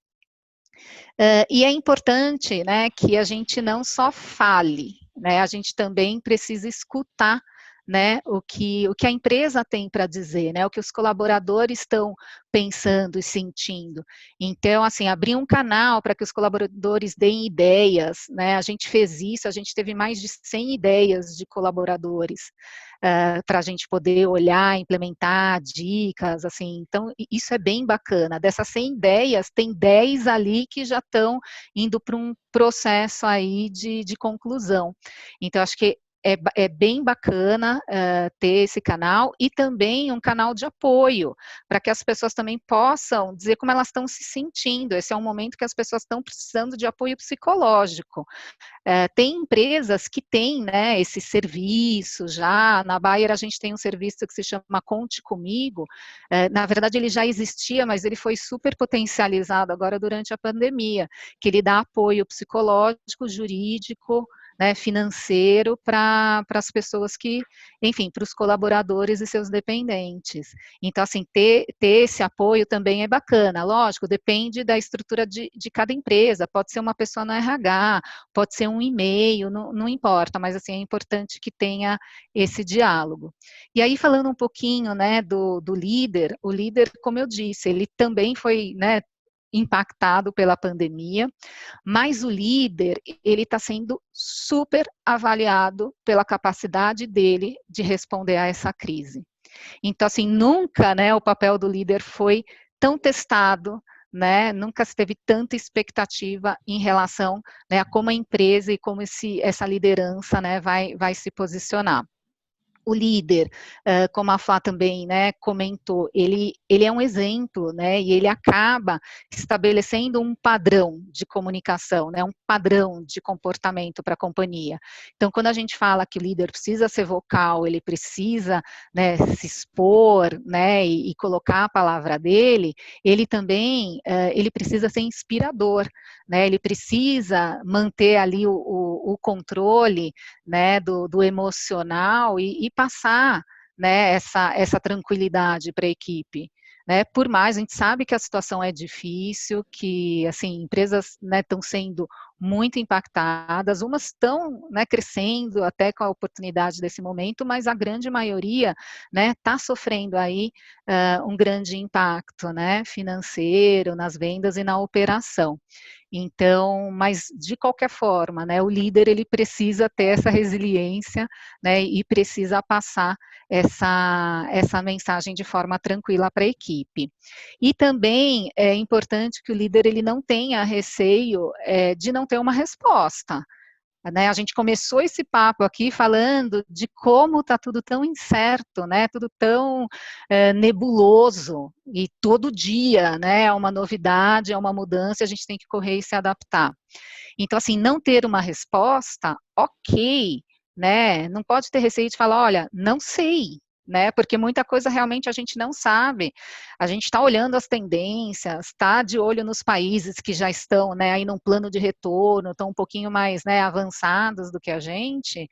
E é importante, né, que a gente não só fale, né, a gente também precisa escutar, né, o que a empresa tem para dizer, né, o que os colaboradores estão pensando e sentindo. Então, assim, abrir um canal para que os colaboradores deem ideias, né, a gente fez isso, a gente teve mais de 100 ideias de colaboradores, para a gente poder olhar, implementar dicas, assim, então isso é bem bacana. Dessas 100 ideias, tem 10 ali que já estão indo para um processo aí de conclusão. Então, acho que é bem bacana ter esse canal e também um canal de apoio, para que as pessoas também possam dizer como elas estão se sentindo. Esse é um momento que as pessoas estão precisando de apoio psicológico. Tem empresas que têm, né, esse serviço já, na Bayer a gente tem um serviço que se chama Conte Comigo, na verdade ele já existia, mas ele foi super potencializado agora durante a pandemia, que ele dá apoio psicológico, jurídico, né, financeiro para as pessoas que, enfim, para os colaboradores e seus dependentes. Então, assim, ter esse apoio também é bacana, lógico, depende da estrutura de cada empresa, pode ser uma pessoa no RH, pode ser um e-mail, não importa, mas assim, é importante que tenha esse diálogo. E aí, falando um pouquinho, né, do líder, o líder, como eu disse, ele também foi, né, impactado pela pandemia, mas o líder, ele está sendo super avaliado pela capacidade dele de responder a essa crise. Então, assim, nunca, né, o papel do líder foi tão testado, né, nunca se teve tanta expectativa em relação, né, a como a empresa e como essa liderança, né, vai se posicionar. O líder, como a Flá também, né, comentou, ele é um exemplo, né, e ele acaba estabelecendo um padrão de comunicação, né, um padrão de comportamento para a companhia. Então, quando a gente fala que o líder precisa ser vocal, ele precisa, né, se expor, né, e colocar a palavra dele, ele também, ele precisa ser inspirador, né, ele precisa manter ali o controle, né, do emocional e passar, né, essa tranquilidade para a equipe. Né, por mais, a gente sabe que a situação é difícil, que, assim, empresas, né, estão sendo muito impactadas, umas estão, né, crescendo até com a oportunidade desse momento, mas a grande maioria, né, está sofrendo aí um grande impacto, né, financeiro, nas vendas e na operação. Então, mas de qualquer forma, né, o líder ele precisa ter essa resiliência, né, e precisa passar essa mensagem de forma tranquila para a equipe. E também é importante que o líder ele não tenha receio de não ter uma resposta. Né, a gente começou esse papo aqui falando de como está tudo tão incerto, né, tudo tão nebuloso, e todo dia, né, é uma novidade, é uma mudança, a gente tem que correr e se adaptar. Então, assim, não ter uma resposta, ok, né, não pode ter receio de falar, olha, não sei, né, porque muita coisa realmente a gente não sabe, a gente está olhando as tendências, está de olho nos países que já estão, né, aí num plano de retorno, estão um pouquinho mais, né, avançados do que a gente,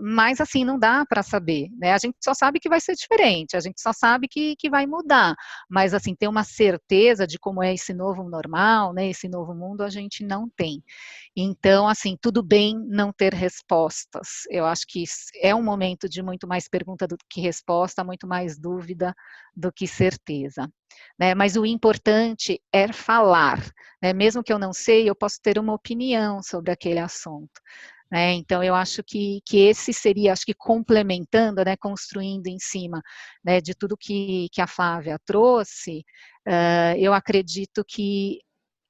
mas assim, não dá para saber, né, a gente só sabe que vai ser diferente, a gente só sabe que vai mudar, mas assim, ter uma certeza de como é esse novo normal, né, esse novo mundo, a gente não tem. Então, assim, tudo bem não ter respostas, eu acho que é um momento de muito mais pergunta do que resposta, muito mais dúvida do que certeza, né, mas o importante é falar, né, mesmo que eu não sei, eu posso ter uma opinião sobre aquele assunto. Então, eu acho que esse seria, acho que complementando, né, construindo em cima, né, de tudo que a Flávia trouxe, eu acredito que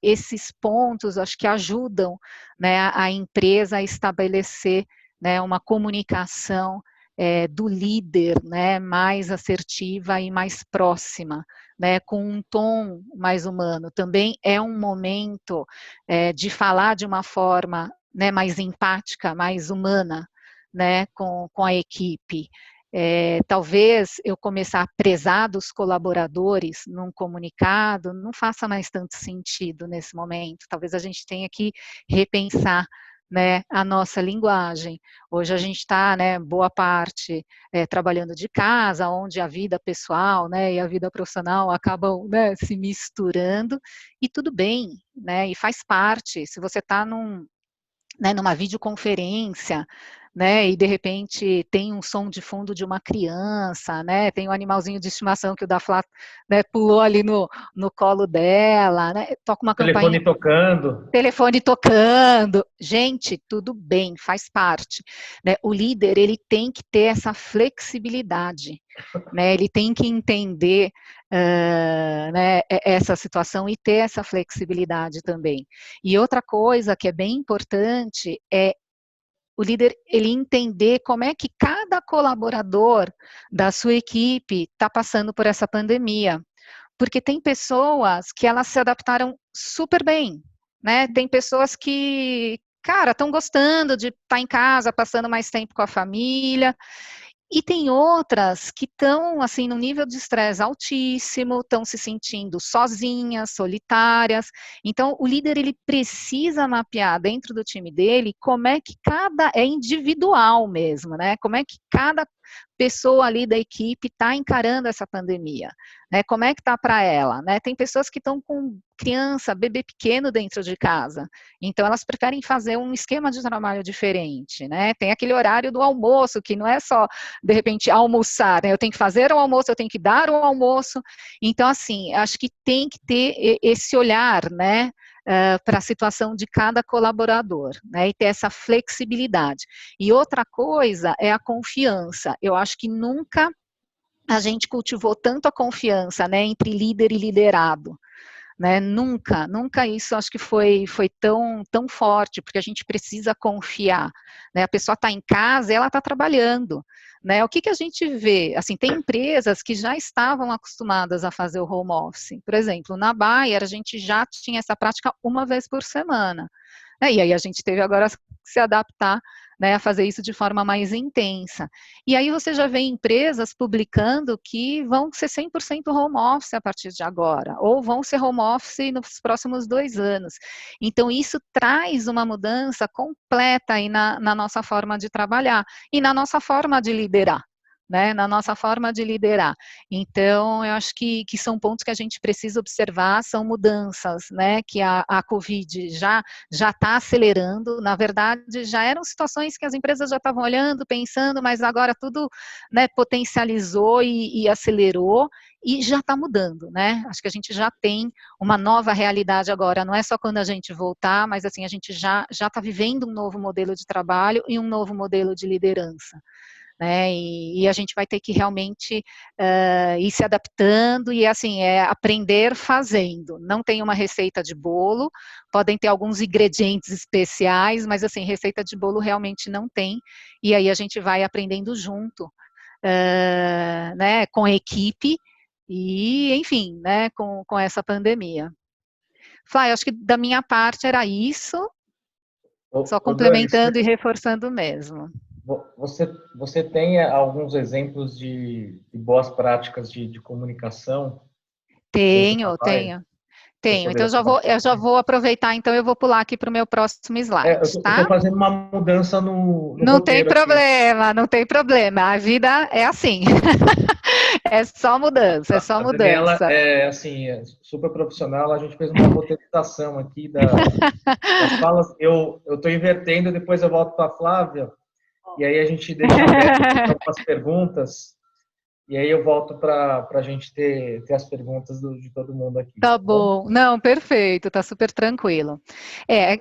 esses pontos, acho que ajudam, né, a empresa a estabelecer, né, uma comunicação do líder, né, mais assertiva e mais próxima, né, com um tom mais humano. Também é um momento de falar de uma forma, né, mais empática, mais humana, né, com a equipe. Talvez eu começar a prezar dos colaboradores num comunicado não faça mais tanto sentido nesse momento. Talvez a gente tenha que repensar, né, a nossa linguagem. Hoje a gente está, né, boa parte trabalhando de casa, onde a vida pessoal, né, e a vida profissional acabam, né, se misturando, e tudo bem, né, e faz parte. Se você está numa videoconferência, né, e de repente tem um som de fundo de uma criança, né, tem um animalzinho de estimação que o da Flá, né, pulou ali no colo dela, né, toca uma campainha. Telefone tocando. Gente, tudo bem, faz parte, né? O líder, ele tem que ter essa flexibilidade, né? Ele tem que entender né, essa situação e ter essa flexibilidade também. E outra coisa que é bem importante é o líder, ele entender como é que cada colaborador da sua equipe está passando por essa pandemia. Porque tem pessoas que elas se adaptaram super bem, né? Tem pessoas que, cara, estão gostando de estar em casa, passando mais tempo com a família. E tem outras que estão, assim, num nível de estresse altíssimo, estão se sentindo sozinhas, solitárias. Então, o líder, ele precisa mapear dentro do time dele como é que é individual mesmo, né? Como é que cada pessoa ali da equipe está encarando essa pandemia, né? Como é que está para ela, né? Tem pessoas que estão com criança, bebê pequeno dentro de casa, então elas preferem fazer um esquema de trabalho diferente, né? Tem aquele horário do almoço, que não é só, de repente, almoçar, né? Eu tenho que fazer o almoço, eu tenho que dar o almoço, então, assim, acho que tem que ter esse olhar, né? Para a situação de cada colaborador, né, e ter essa flexibilidade. E outra coisa é a confiança. Eu acho que nunca a gente cultivou tanto a confiança, né, entre líder e liderado. Né, nunca isso acho que foi tão forte, porque a gente precisa confiar, né, a pessoa está em casa e ela está trabalhando, né, o que a gente vê, assim, tem empresas que já estavam acostumadas a fazer o home office, por exemplo, na Bayer a gente já tinha essa prática uma vez por semana, né, e aí a gente teve agora que se adaptar, né, a fazer isso de forma mais intensa. E aí você já vê empresas publicando que vão ser 100% home office a partir de agora, ou vão ser home office nos próximos 2 anos. Então, isso traz uma mudança completa aí na nossa forma de trabalhar e na nossa forma de liderar. Né, na nossa forma de liderar. Então, eu acho que são pontos que a gente precisa observar, são mudanças, né, que a Covid já está acelerando, na verdade, já eram situações que as empresas já estavam olhando, pensando, mas agora tudo, né, potencializou e acelerou, e já está mudando, né, acho que a gente já tem uma nova realidade agora, não é só quando a gente voltar, mas assim, a gente já está vivendo um novo modelo de trabalho e um novo modelo de liderança. Né, e a gente vai ter que realmente ir se adaptando e, assim, aprender fazendo. Não tem uma receita de bolo, podem ter alguns ingredientes especiais, mas, assim, receita de bolo realmente não tem, e aí a gente vai aprendendo junto, né, com a equipe e, enfim, né, com essa pandemia. Flá, eu acho que da minha parte era isso, só complementando e reforçando mesmo. Você tem alguns exemplos de boas práticas de comunicação? Tenho. Então, eu já vou aproveitar, então eu vou pular aqui para o meu próximo slide, eu estou fazendo uma mudança no Não tem problema, aqui. Não tem problema. A vida é assim. É só mudança, A Daniela é, assim, super profissional. A gente fez uma roteirização aqui das falas. Eu estou invertendo, depois eu volto para a Flávia. E aí a gente deixa aberto algumas perguntas, e aí eu volto para a gente ter as perguntas de todo mundo aqui. Tá bom. Não, perfeito, tá super tranquilo.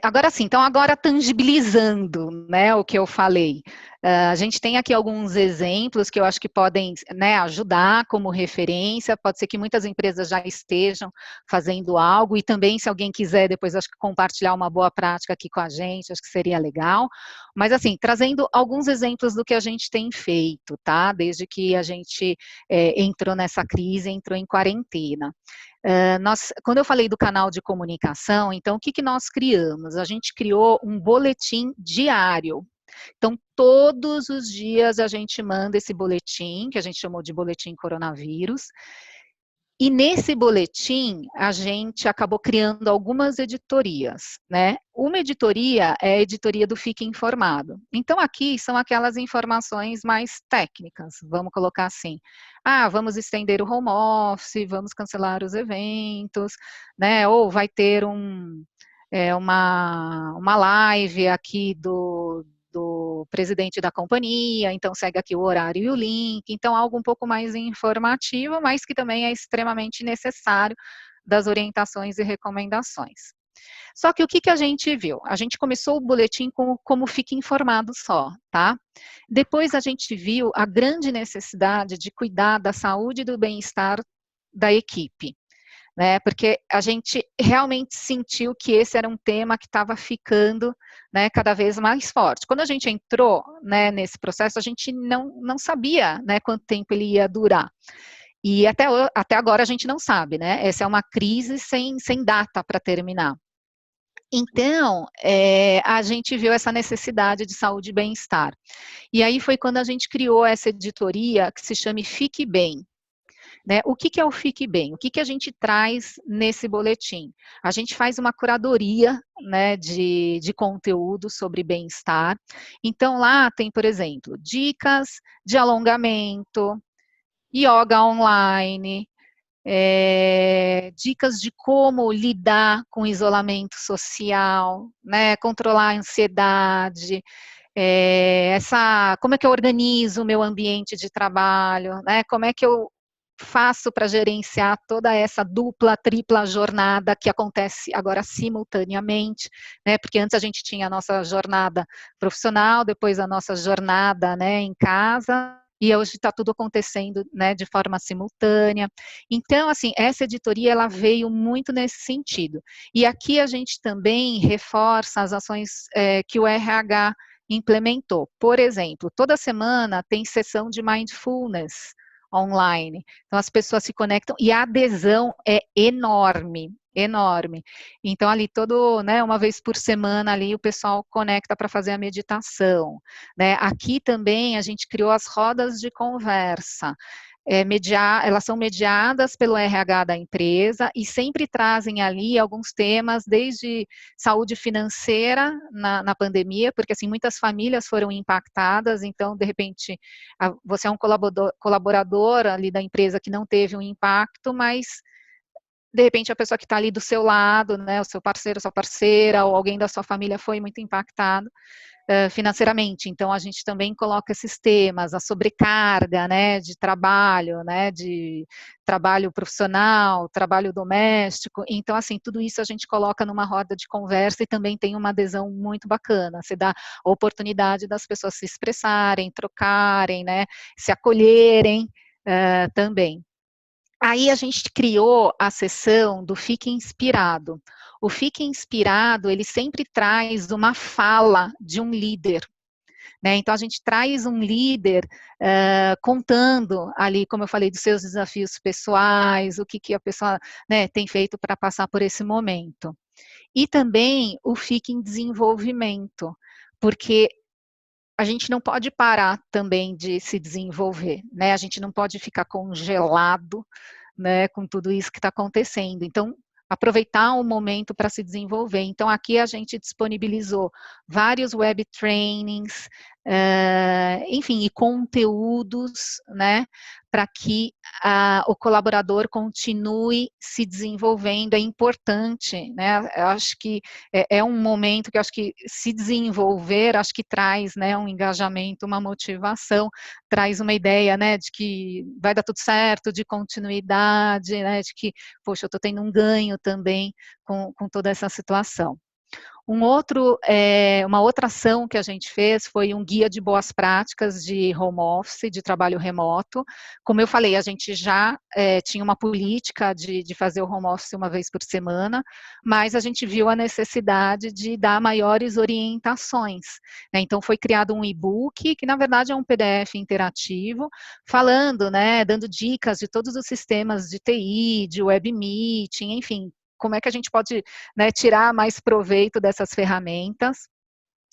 Agora sim, então agora tangibilizando, né, o que eu falei. A gente tem aqui alguns exemplos que eu acho que podem, né, ajudar como referência, pode ser que muitas empresas já estejam fazendo algo, e também se alguém quiser depois, acho que compartilhar uma boa prática aqui com a gente, acho que seria legal, mas assim, trazendo alguns exemplos do que a gente tem feito, tá, desde que a gente entrou nessa crise, entrou em quarentena. Quando eu falei do canal de comunicação, então o que nós criamos? A gente criou um boletim diário. Então, todos os dias a gente manda esse boletim, que a gente chamou de boletim coronavírus, e nesse boletim a gente acabou criando algumas editorias, né? Uma editoria é a editoria do Fique Informado. Então, aqui são aquelas informações mais técnicas, vamos colocar assim. Vamos estender o home office, vamos cancelar os eventos, né? Ou vai ter uma live aqui do presidente da companhia, então segue aqui o horário e o link, então algo um pouco mais informativo, mas que também é extremamente necessário das orientações e recomendações. Só que o que a gente viu? A gente começou o boletim como Fique Informado só, tá? Depois a gente viu a grande necessidade de cuidar da saúde e do bem-estar da equipe, né, porque a gente realmente sentiu que esse era um tema que estava ficando, né, cada vez mais forte. Quando a gente entrou, né, nesse processo, a gente não sabia, né, quanto tempo ele ia durar. E até agora a gente não sabe, né? Essa é uma crise sem data para terminar. Então, a gente viu essa necessidade de saúde e bem-estar. E aí foi quando a gente criou essa editoria que se chama Fique Bem. Né? O que é o Fique Bem? O que a gente traz nesse boletim? A gente faz uma curadoria, né, de conteúdo sobre bem-estar. Então, lá tem, por exemplo, dicas de alongamento, yoga online, dicas de como lidar com isolamento social, né, controlar a ansiedade, como é que eu organizo o meu ambiente de trabalho, né, como é que eu faço para gerenciar toda essa dupla, tripla jornada que acontece agora simultaneamente, né, porque antes a gente tinha a nossa jornada profissional, depois a nossa jornada, né, em casa, e hoje está tudo acontecendo, né, de forma simultânea. Então, assim, essa editoria, ela veio muito nesse sentido. E aqui a gente também reforça as ações que o RH implementou. Por exemplo, toda semana tem sessão de mindfulness online. Então, as pessoas se conectam e a adesão é enorme, enorme. Então, ali né, uma vez por semana ali o pessoal conecta para fazer a meditação, né? Aqui também a gente criou as rodas de conversa. Elas são mediadas pelo RH da empresa e sempre trazem ali alguns temas, desde saúde financeira na pandemia, porque assim, muitas famílias foram impactadas, então, de repente, você é um colaborador ali da empresa que não teve um impacto, mas de repente a pessoa que está ali do seu lado, né, o seu parceiro, sua parceira, ou alguém da sua família foi muito impactado financeiramente. Então, a gente também coloca esses temas, a sobrecarga, né, de trabalho profissional, trabalho doméstico. Então, assim, tudo isso a gente coloca numa roda de conversa e também tem uma adesão muito bacana. Você dá a oportunidade das pessoas se expressarem, trocarem, né, se acolherem também. Aí a gente criou a sessão do Fique Inspirado. O Fique Inspirado, ele sempre traz uma fala de um líder, né? Então, a gente traz um líder contando ali, como eu falei, dos seus desafios pessoais, o que a pessoa, né, tem feito para passar por esse momento. E também o Fique em Desenvolvimento, porque a gente não pode parar também de se desenvolver, né? A gente não pode ficar congelado, né, com tudo isso que está acontecendo. Então, aproveitar o momento para se desenvolver. Então, aqui a gente disponibilizou vários web trainings, enfim, e conteúdos, né, para que o colaborador continue se desenvolvendo. É importante, né, eu acho que é um momento que eu acho que se desenvolver, acho que traz, né, um engajamento, uma motivação, traz uma ideia, né, de que vai dar tudo certo, de continuidade, né, de que, poxa, eu estou tendo um ganho também com toda essa situação. Uma outra ação que a gente fez foi um guia de boas práticas de home office, de trabalho remoto. Como eu falei, a gente já tinha uma política de fazer o home office uma vez por semana, mas a gente viu a necessidade de dar maiores orientações, né? Então, foi criado um e-book, que na verdade é um PDF interativo, falando, né, dando dicas de todos os sistemas de TI, de web meeting, enfim, como é que a gente pode, né, tirar mais proveito dessas ferramentas,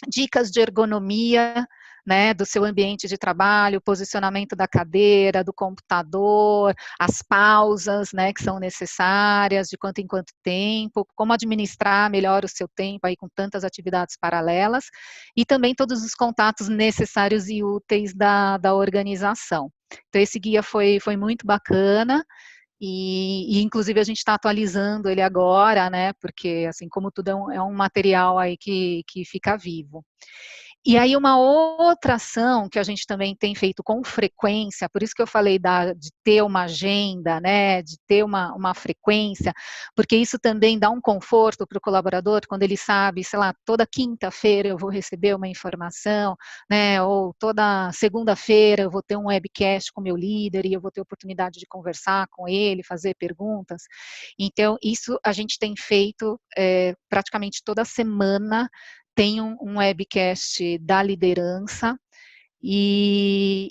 dicas de ergonomia, né, do seu ambiente de trabalho, posicionamento da cadeira, do computador, as pausas, né, que são necessárias, de quanto em quanto tempo, como administrar melhor o seu tempo aí com tantas atividades paralelas, e também todos os contatos necessários e úteis da organização. Então, esse guia foi muito bacana, e inclusive a gente está atualizando ele agora, né, porque assim como tudo é um material aí que fica vivo. E aí uma outra ação que a gente também tem feito com frequência, por isso que eu falei de ter uma agenda, né, de ter uma frequência, porque isso também dá um conforto para o colaborador, quando ele sabe, sei lá, toda quinta-feira eu vou receber uma informação, né, ou toda segunda-feira eu vou ter um webcast com meu líder e eu vou ter oportunidade de conversar com ele, fazer perguntas. Então, isso a gente tem feito praticamente toda semana, tem um webcast da liderança, e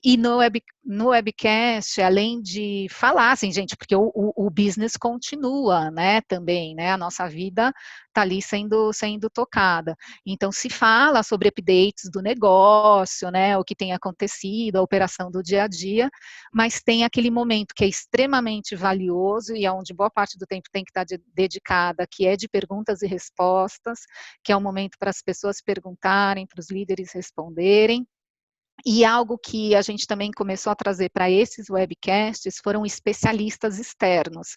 no webcast, além de falar, assim, gente, porque o business continua, né, também, né, a nossa vida está ali sendo tocada. Então, se fala sobre updates do negócio, né, o que tem acontecido, a operação do dia a dia, mas tem aquele momento que é extremamente valioso e onde boa parte do tempo tem que estar dedicada, que é de perguntas e respostas, que é um momento para as pessoas perguntarem, para os líderes responderem. E algo que a gente também começou a trazer para esses webcasts foram especialistas externos.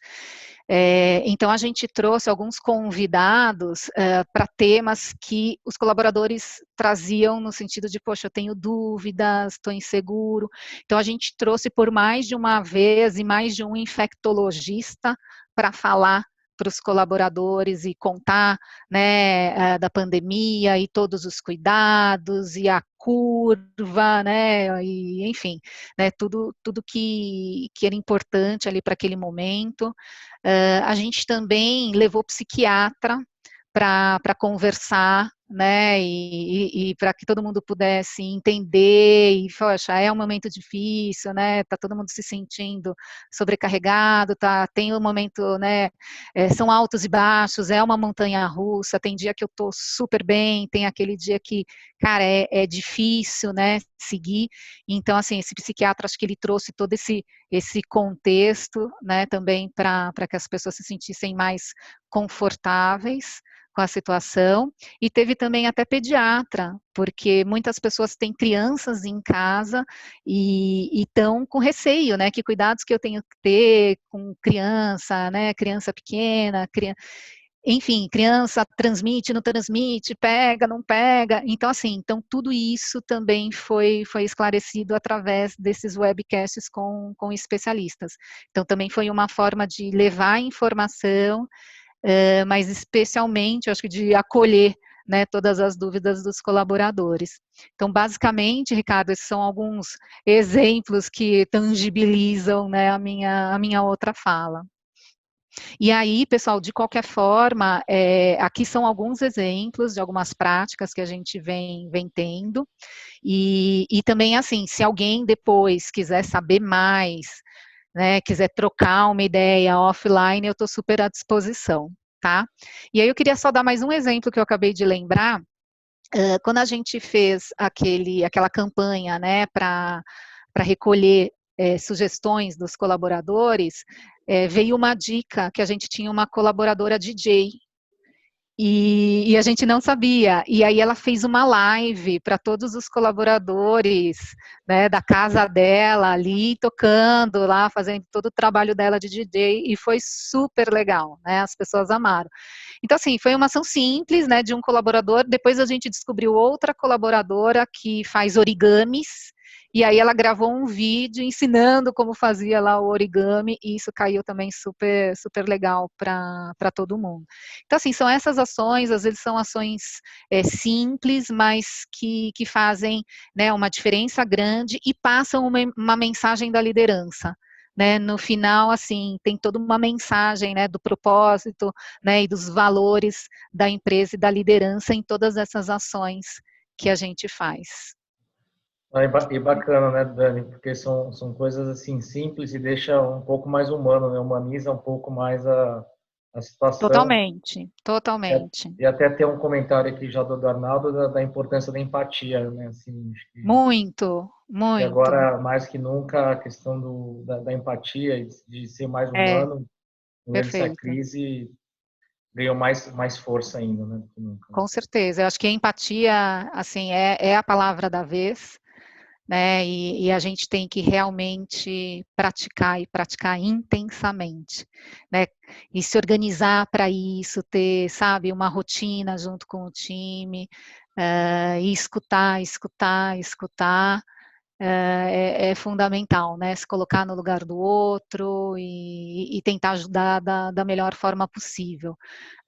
Então, a gente trouxe alguns convidados para temas que os colaboradores traziam no sentido de, poxa, eu tenho dúvidas, estou inseguro. Então, a gente trouxe por mais de uma vez e mais de um infectologista para falar para os colaboradores e contar, né, da pandemia e todos os cuidados e a curva, né, e enfim, né, tudo que era importante ali para aquele momento. A gente também levou psiquiatra para conversar, né, e para que todo mundo pudesse entender, e, poxa, é um momento difícil, né, tá todo mundo se sentindo sobrecarregado, tem um momento, né, são altos e baixos, é uma montanha-russa, tem dia que eu tô super bem, tem aquele dia que, cara, é difícil, né, seguir. Então, assim, esse psiquiatra, acho que ele trouxe todo esse contexto, né, também para que as pessoas se sentissem mais confortáveis com a situação, e teve também até pediatra, porque muitas pessoas têm crianças em casa e estão com receio, né, que cuidados que eu tenho que ter com criança, né, criança pequena, enfim, criança transmite, não transmite, pega, não pega, então assim, então tudo isso também foi esclarecido através desses webcasts com especialistas. Então também foi uma forma de levar informação, mas especialmente, acho que de acolher, né, todas as dúvidas dos colaboradores. Então, basicamente, Ricardo, esses são alguns exemplos que tangibilizam, né, a minha outra fala. E aí, pessoal, de qualquer forma, aqui são alguns exemplos de algumas práticas que a gente vem tendo, e também, assim, se alguém depois quiser saber mais, né, quiser trocar uma ideia offline, eu estou super à disposição, tá? E aí eu queria só dar mais um exemplo que eu acabei de lembrar, quando a gente fez aquela campanha, né, para recolher sugestões dos colaboradores, veio uma dica que a gente tinha uma colaboradora DJ, e a gente não sabia, e aí ela fez uma live para todos os colaboradores, né, da casa dela ali, tocando lá, fazendo todo o trabalho dela de DJ, e foi super legal, né, as pessoas amaram. Então, assim, foi uma ação simples, né, de um colaborador. Depois a gente descobriu outra colaboradora que faz origamis, E aí ela gravou um vídeo ensinando como fazia lá o origami, e isso caiu também super, super legal para todo mundo. Então, assim, são essas ações, às vezes são ações simples, mas que fazem, né, uma diferença grande e passam uma mensagem da liderança. Né, no final, assim, tem toda uma mensagem, né, do propósito, né, e dos valores da empresa e da liderança em todas essas ações que a gente faz. E bacana, né, Dani? Porque são coisas assim simples e deixa um pouco mais humano, né? Humaniza um pouco mais a situação. Totalmente, totalmente. E até ter um comentário aqui já do Arnaldo da importância da empatia, né? Assim, acho que, Muito, e muito. agora, mais que nunca, a questão da empatia e de ser mais humano, no meio dessa Perfeito. crise, ganhou mais força ainda, né? Do que nunca. Com certeza. Eu acho que a empatia, assim, é a palavra da vez, né? E a gente tem que realmente praticar e praticar intensamente, né? E se organizar para isso, ter, sabe, uma rotina junto com o time, e escutar, é fundamental, né? Se colocar no lugar do outro e tentar ajudar da melhor forma possível,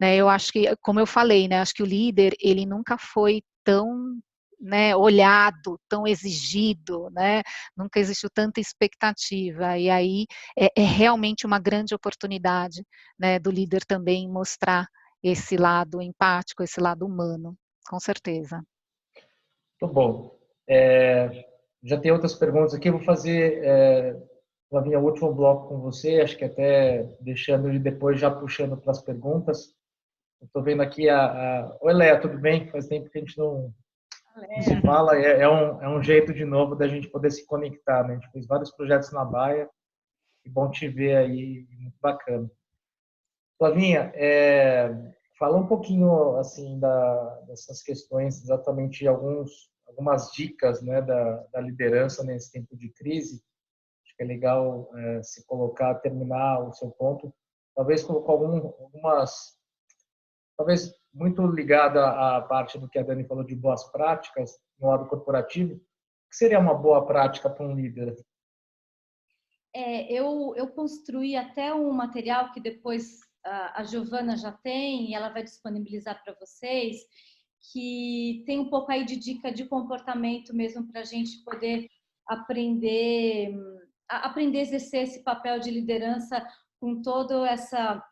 né? Eu acho que, como eu falei, né? Acho que o líder, ele nunca foi tão, né, olhado, tão exigido, né? Nunca existiu tanta expectativa, e aí é realmente uma grande oportunidade, né, do líder também mostrar esse lado empático, esse lado humano, com certeza. Muito bom. Já tem outras perguntas aqui, eu vou fazer, Flavinha, o último bloco com você, acho que até deixando ele depois já puxando para as perguntas. Estou vendo aqui Oi, Léa, tudo bem? Faz tempo que a gente não se fala. É um jeito de novo da gente poder se conectar, né? A gente fez vários projetos na Baia. E bom te ver aí, muito bacana. Flavinha, fala um pouquinho assim dessas questões, exatamente algumas dicas, né, da liderança nesse tempo de crise. Acho que é legal se colocar, terminar o seu ponto, talvez com algumas, talvez muito ligada à parte do que a Dani falou de boas práticas no lado corporativo. O que seria uma boa prática para um líder? Eu construí até um material que depois a Giovana já tem e ela vai disponibilizar para vocês, que tem um pouco aí de dica de comportamento mesmo para a gente poder aprender a exercer esse papel de liderança com toda essa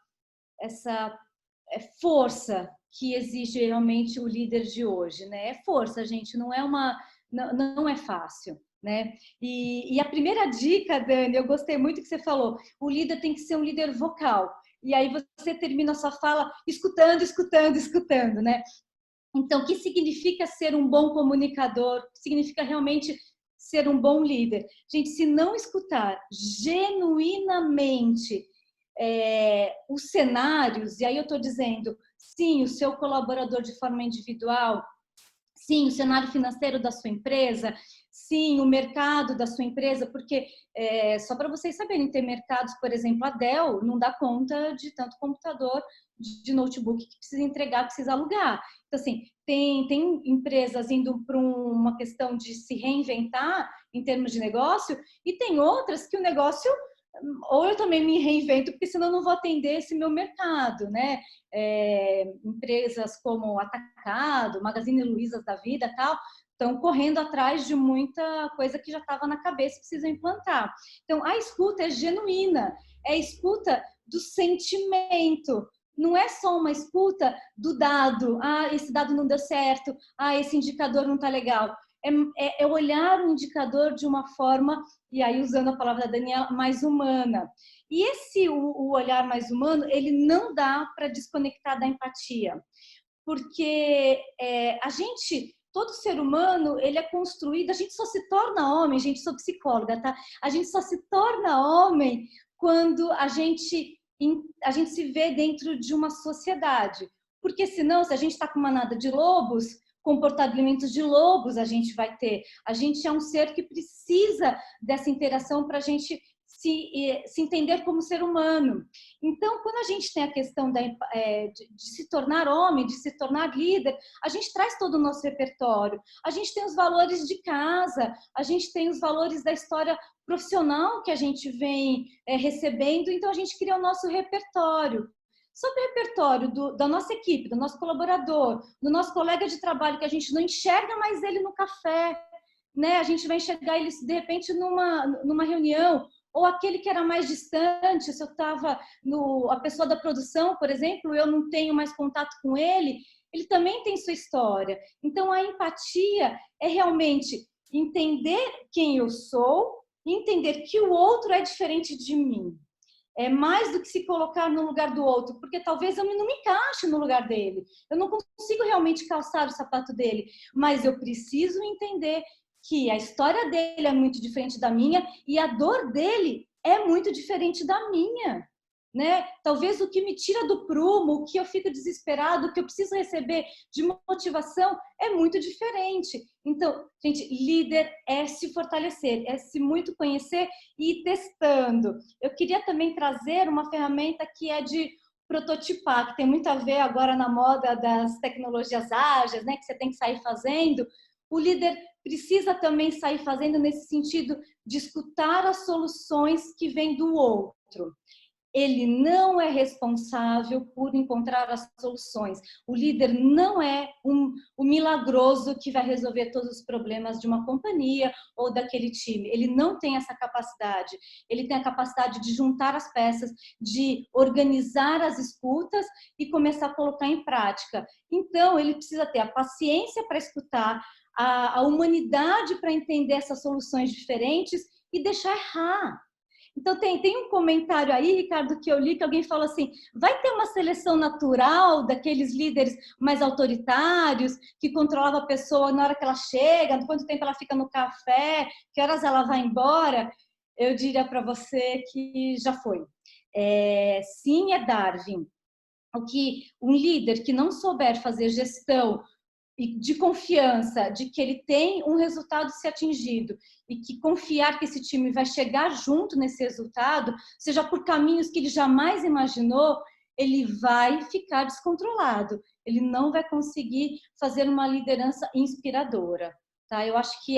força que exige realmente o líder de hoje, né? É força, gente, não é fácil. Né? E a primeira dica, Dani, eu gostei muito que você falou, o líder tem que ser um líder vocal, e aí você termina a sua fala escutando, né? Então, o que significa ser um bom comunicador? O que significa realmente ser um bom líder? Gente, se não escutar genuinamente os cenários, e aí eu estou dizendo, sim, o seu colaborador de forma individual, sim, o cenário financeiro da sua empresa, sim, o mercado da sua empresa, porque só para vocês saberem, tem mercados, por exemplo, a Dell não dá conta de tanto computador, de notebook que precisa entregar, precisa alugar. Então, assim, tem empresas indo para uma questão de se reinventar em termos de negócio, e tem outras que o negócio, ou eu também me reinvento, porque senão eu não vou atender esse meu mercado, né? Empresas como Atacado, Magazine Luiza da vida, tal, estão correndo atrás de muita coisa que já estava na cabeça e precisam implantar. Então, a escuta é genuína, é a escuta do sentimento, não é só uma escuta do dado, esse dado não deu certo, esse indicador não está legal. É olhar o indicador de uma forma, e aí usando a palavra da Daniela, mais humana. E o olhar mais humano, ele não dá para desconectar da empatia, porque todo ser humano, ele é construído, a gente só se torna homem, gente, sou psicóloga, tá? A gente só se torna homem quando a gente se vê dentro de uma sociedade, porque senão, se a gente está com uma manada de lobos, comportamentos de lobos a gente vai ter. A gente é um ser que precisa dessa interação para a gente se entender como ser humano. Então, quando a gente tem a questão de se tornar homem, de se tornar líder, a gente traz todo o nosso repertório. A gente tem os valores de casa, a gente tem os valores da história profissional que a gente vem recebendo, então a gente cria o nosso repertório. Sobre o repertório da nossa equipe, do nosso colaborador, do nosso colega de trabalho, que a gente não enxerga mais ele no café, né? A gente vai enxergar ele, de repente, numa reunião, ou aquele que era mais distante, se eu estava a pessoa da produção, por exemplo, eu não tenho mais contato com ele, ele também tem sua história. Então, a empatia é realmente entender quem eu sou, entender que o outro é diferente de mim. É mais do que se colocar no lugar do outro, porque talvez eu não me encaixe no lugar dele. Eu não consigo realmente calçar o sapato dele, mas eu preciso entender que a história dele é muito diferente da minha e a dor dele é muito diferente da minha, né? Talvez o que me tira do prumo, o que eu fico desesperado, o que eu preciso receber de motivação é muito diferente. Então, gente, líder é se fortalecer, é se muito conhecer e ir testando. Eu queria também trazer uma ferramenta que é de prototipar, que tem muito a ver agora na moda das tecnologias ágeis, né? Que você tem que sair fazendo. O líder precisa também sair fazendo nesse sentido de escutar as soluções que vêm do outro. Ele não é responsável por encontrar as soluções. O líder não é o milagroso que vai resolver todos os problemas de uma companhia ou daquele time. Ele não tem essa capacidade. Ele tem a capacidade de juntar as peças, de organizar as escutas e começar a colocar em prática. Então, ele precisa ter a paciência para escutar, a humanidade para entender essas soluções diferentes e deixar errar. Então, tem um comentário aí, Ricardo, que eu li, que alguém falou assim, vai ter uma seleção natural daqueles líderes mais autoritários, que controlavam a pessoa na hora que ela chega, quanto tempo ela fica no café, que horas ela vai embora? Eu diria para você que já foi. Sim, é Darwin. O que um líder que não souber fazer gestão de confiança, de que ele tem um resultado a ser atingido e que confiar que esse time vai chegar junto nesse resultado, seja por caminhos que ele jamais imaginou, ele vai ficar descontrolado. Ele não vai conseguir fazer uma liderança inspiradora. Tá? Eu acho que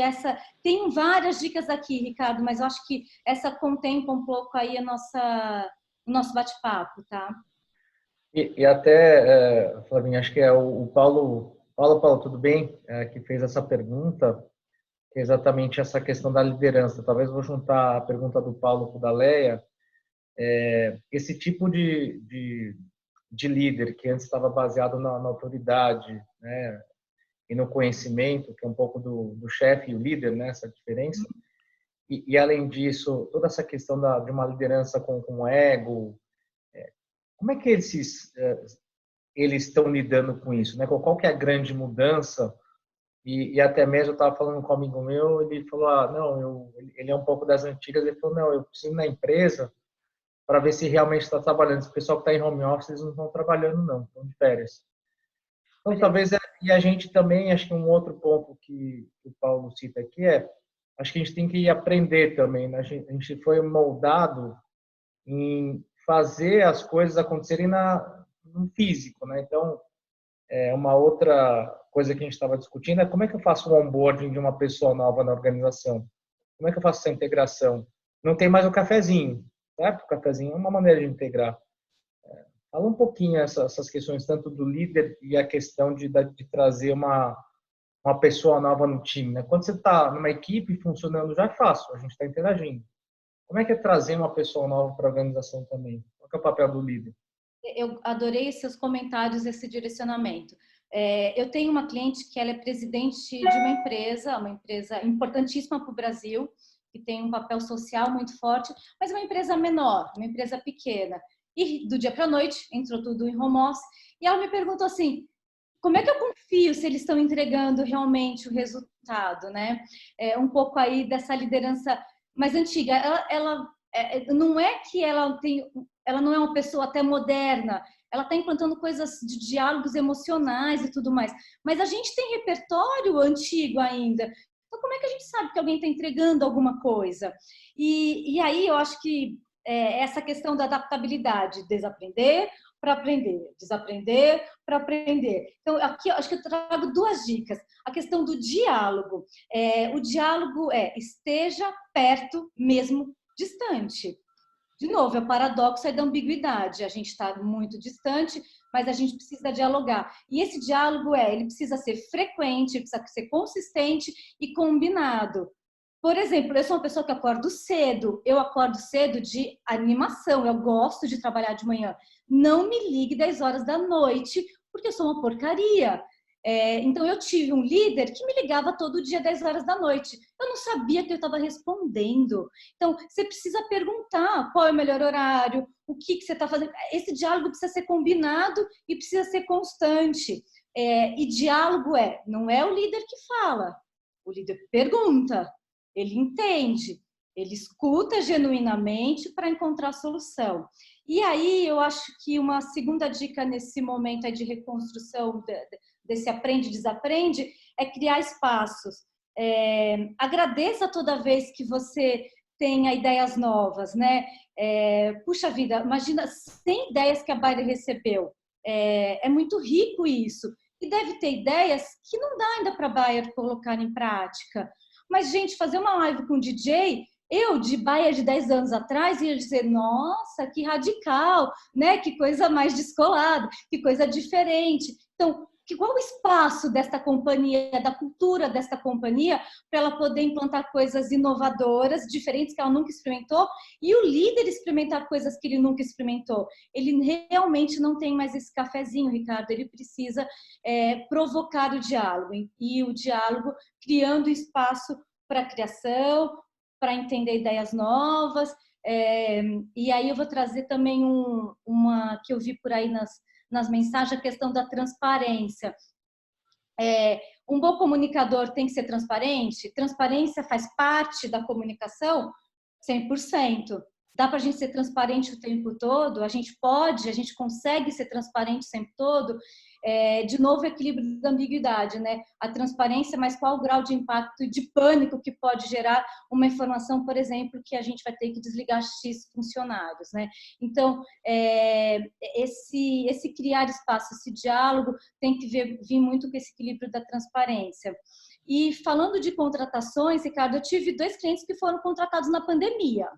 tem várias dicas aqui, Ricardo, mas eu acho que essa contempla um pouco aí o nosso bate-papo, tá? E até, Flavinha, acho que é o Paulo, tudo bem? Que fez essa pergunta, que é exatamente essa questão da liderança. Talvez eu vou juntar a pergunta do Paulo com da Leia. Esse tipo de líder que antes estava baseado na autoridade, né, e no conhecimento, que é um pouco do chefe e o líder, né, essa diferença. E além disso, toda essa questão de uma liderança com ego, como é que eles estão lidando com isso, né? Qual que é a grande mudança? E até mesmo eu estava falando com um amigo meu, ele falou, ele é um pouco das antigas, ele falou, não, eu preciso ir na empresa para ver se realmente está trabalhando. Esse pessoal que está em home office, eles não estão trabalhando não, estão de férias. Então, talvez, e a gente também, acho que um outro ponto que o Paulo cita aqui acho que a gente tem que aprender também, né? A gente foi moldado em fazer as coisas acontecerem no físico, né? Então, uma outra coisa que a gente estava discutindo é como é que eu faço o onboarding de uma pessoa nova na organização? Como é que eu faço essa integração? Não tem mais o cafezinho, certo? O cafezinho é uma maneira de integrar. Fala um pouquinho essas questões, tanto do líder e a questão de trazer uma pessoa nova no time, né? Quando você está numa equipe funcionando, já é fácil, a gente está interagindo. Como é que é trazer uma pessoa nova para a organização também? Qual é o papel do líder? Eu adorei seus comentários, esse direcionamento. Eu tenho uma cliente que ela é presidente de uma empresa importantíssima para o Brasil, que tem um papel social muito forte, mas é uma empresa menor, uma empresa pequena. E do dia para a noite, entrou tudo em home office, e ela me perguntou assim, como é que eu confio se eles estão entregando realmente o resultado, né? Um pouco aí dessa liderança mais antiga. Ela não é que ela não é uma pessoa até moderna, ela está implantando coisas de diálogos emocionais e tudo mais, mas a gente tem repertório antigo ainda. Então, como é que a gente sabe que alguém está entregando alguma coisa? E aí eu acho que essa questão da adaptabilidade, desaprender para aprender, desaprender para aprender. Então, aqui eu acho que eu trago 2 dicas. A questão do diálogo. O diálogo esteja perto, mesmo distante. De novo, é o paradoxo da ambiguidade. A gente está muito distante, mas a gente precisa dialogar. E esse diálogo ele precisa ser frequente, precisa ser consistente e combinado. Por exemplo, eu sou uma pessoa que acordo cedo. Eu acordo cedo de animação. Eu gosto de trabalhar de manhã. Não me ligue 10 horas da noite, porque eu sou uma porcaria. Então, eu tive um líder que me ligava todo dia 10 horas da noite. Eu não sabia que eu estava respondendo. Então, você precisa perguntar qual é o melhor horário, o que você está fazendo. Esse diálogo precisa ser combinado e precisa ser constante. E diálogo não é o líder que fala. O líder pergunta, ele entende, ele escuta genuinamente para encontrar a solução. E aí, eu acho que uma segunda dica nesse momento de reconstrução desse aprende e desaprende, é criar espaços. Agradeça toda vez que você tenha ideias novas, né? Puxa vida, imagina 100 ideias que a Bayer recebeu. É muito rico isso. E deve ter ideias que não dá ainda para a Bayer colocar em prática. Mas, gente, fazer uma live com DJ, eu, de Bayer de 10 anos atrás, ia dizer, nossa, que radical, né? Que coisa mais descolada, que coisa diferente. Então, qual o espaço desta companhia, da cultura desta companhia, para ela poder implantar coisas inovadoras, diferentes que ela nunca experimentou, e o líder experimentar coisas que ele nunca experimentou. Ele realmente não tem mais esse cafezinho, Ricardo, ele precisa provocar o diálogo, e o diálogo criando espaço para criação, para entender ideias novas, e aí eu vou trazer também uma que eu vi por aí nas mensagens, a questão da transparência. Um bom comunicador tem que ser transparente? Transparência faz parte da comunicação? 100%. Dá para a gente ser transparente o tempo todo? A gente consegue ser transparente o tempo todo? De novo, o equilíbrio da ambiguidade, né? A transparência, mas qual o grau de impacto e de pânico que pode gerar uma informação, por exemplo, que a gente vai ter que desligar X funcionários, né? Então, esse criar espaço, esse diálogo tem que vir muito com esse equilíbrio da transparência. E falando de contratações, Ricardo, eu tive 2 clientes que foram contratados na pandemia.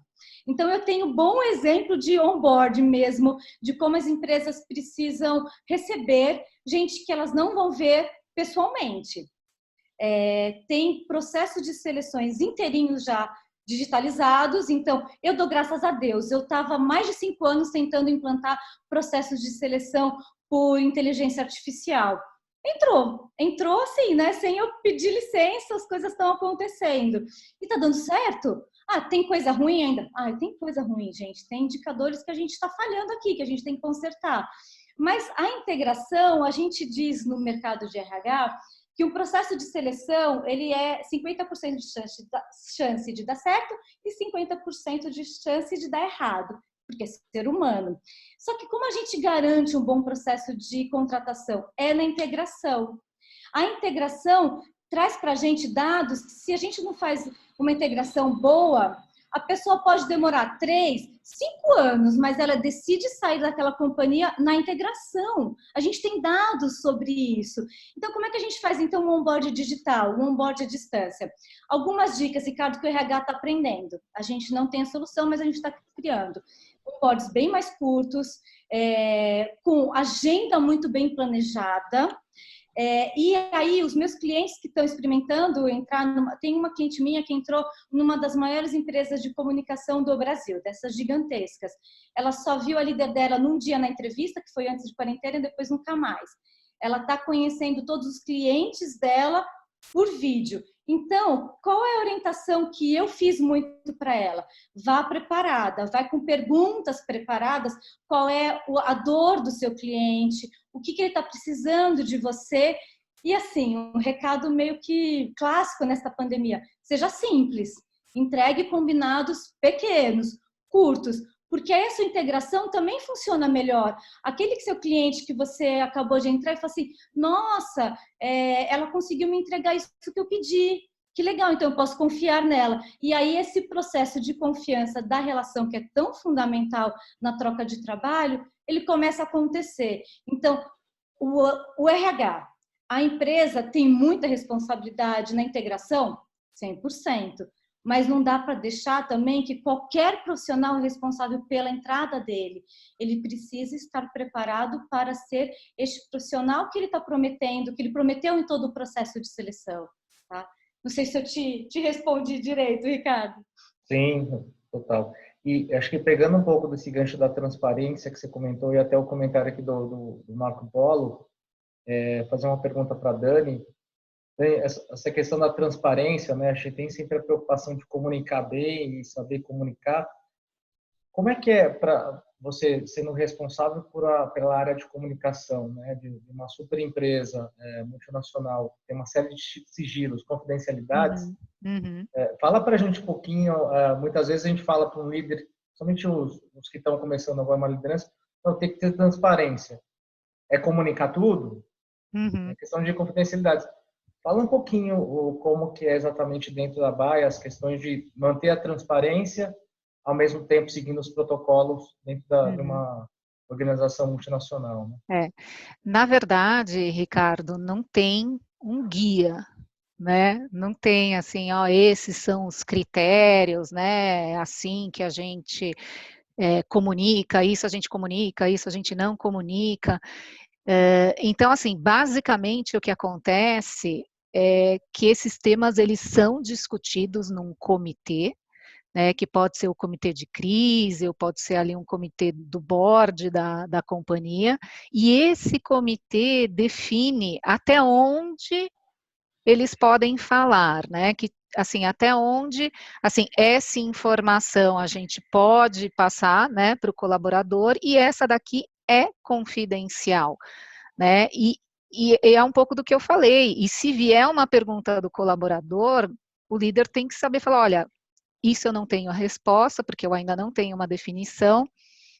Então, eu tenho bom exemplo de onboard mesmo, de como as empresas precisam receber gente que elas não vão ver pessoalmente. Tem processo de seleções inteirinhos já digitalizados, então eu dou graças a Deus. Eu estava mais de 5 anos tentando implantar processos de seleção por inteligência artificial. Entrou assim, né? Sem eu pedir licença, as coisas estão acontecendo. E tá dando certo? Tem coisa ruim ainda? Tem coisa ruim, gente. Tem indicadores que a gente está falhando aqui, que a gente tem que consertar. Mas a integração, a gente diz no mercado de RH que um processo de seleção, ele é 50% de chance de dar certo e 50% de chance de dar errado, porque é ser humano. Só que como a gente garante um bom processo de contratação? É na integração. A integração traz para a gente dados que, se a gente não faz uma integração boa, a pessoa pode demorar 3, 5 anos, mas ela decide sair daquela companhia na integração. A gente tem dados sobre isso. Então, como é que a gente faz, então, um onboard digital, um onboard à distância? Algumas dicas, Ricardo, que o RH está aprendendo. A gente não tem a solução, mas a gente está criando. Onboards bem mais curtos, com agenda muito bem planejada. E aí, os meus clientes que estão experimentando tem uma cliente minha que entrou numa das maiores empresas de comunicação do Brasil, dessas gigantescas. Ela só viu a líder dela num dia na entrevista, que foi antes de quarentena, e depois nunca mais. Ela está conhecendo todos os clientes dela por vídeo. Então, qual é a orientação que eu fiz muito para ela? Vá preparada, vai com perguntas preparadas, qual é a dor do seu cliente, o que ele está precisando de você. E assim, um recado meio que clássico nessa pandemia, seja simples, entregue combinados pequenos, curtos, porque essa integração também funciona melhor. Aquele seu cliente que você acabou de entrar e fala assim, nossa, ela conseguiu me entregar isso que eu pedi. que legal, então eu posso confiar nela. E aí esse processo de confiança da relação, que é tão fundamental na troca de trabalho, ele começa a acontecer. Então, o RH, a empresa tem muita responsabilidade na integração? 100%. Mas não dá para deixar também que qualquer profissional responsável pela entrada dele, ele precisa estar preparado para ser este profissional que ele está prometendo, que ele prometeu em todo o processo de seleção. Tá? Não sei se eu te respondi direito, Ricardo. Sim, total. E acho que pegando um pouco desse gancho da transparência que você comentou, e até o comentário aqui do Marco Polo, fazer uma pergunta para a Dani. Essa questão da transparência, né? A gente tem sempre a preocupação de comunicar bem e saber comunicar. Como é que é para você, sendo responsável pela área de comunicação, né? De uma super empresa multinacional, tem uma série de sigilos, confidencialidades. Fala para a gente um pouquinho. Muitas vezes a gente fala para um líder, somente os que estão começando agora uma liderança, então tem que ter transparência. É comunicar tudo? É questão de confidencialidades. Fala um pouquinho como que é exatamente dentro da BAE as questões de manter a transparência, ao mesmo tempo seguindo os protocolos dentro de uma organização multinacional. Né? Na verdade, Ricardo, não tem um guia, né? Não tem assim, ó, esses são os critérios, né? Assim que a gente comunica, isso a gente não comunica. Então, assim, basicamente o que acontece é que esses temas eles são discutidos num comitê, né, que pode ser o comitê de crise, ou pode ser ali um comitê do board da companhia, e esse comitê define até onde eles podem falar, né, que assim, até onde, assim, essa informação a gente pode passar, né, para o colaborador, e essa daqui é confidencial, né, e é um pouco do que eu falei, e se vier uma pergunta do colaborador, o líder tem que saber falar, olha, isso eu não tenho a resposta, porque eu ainda não tenho uma definição,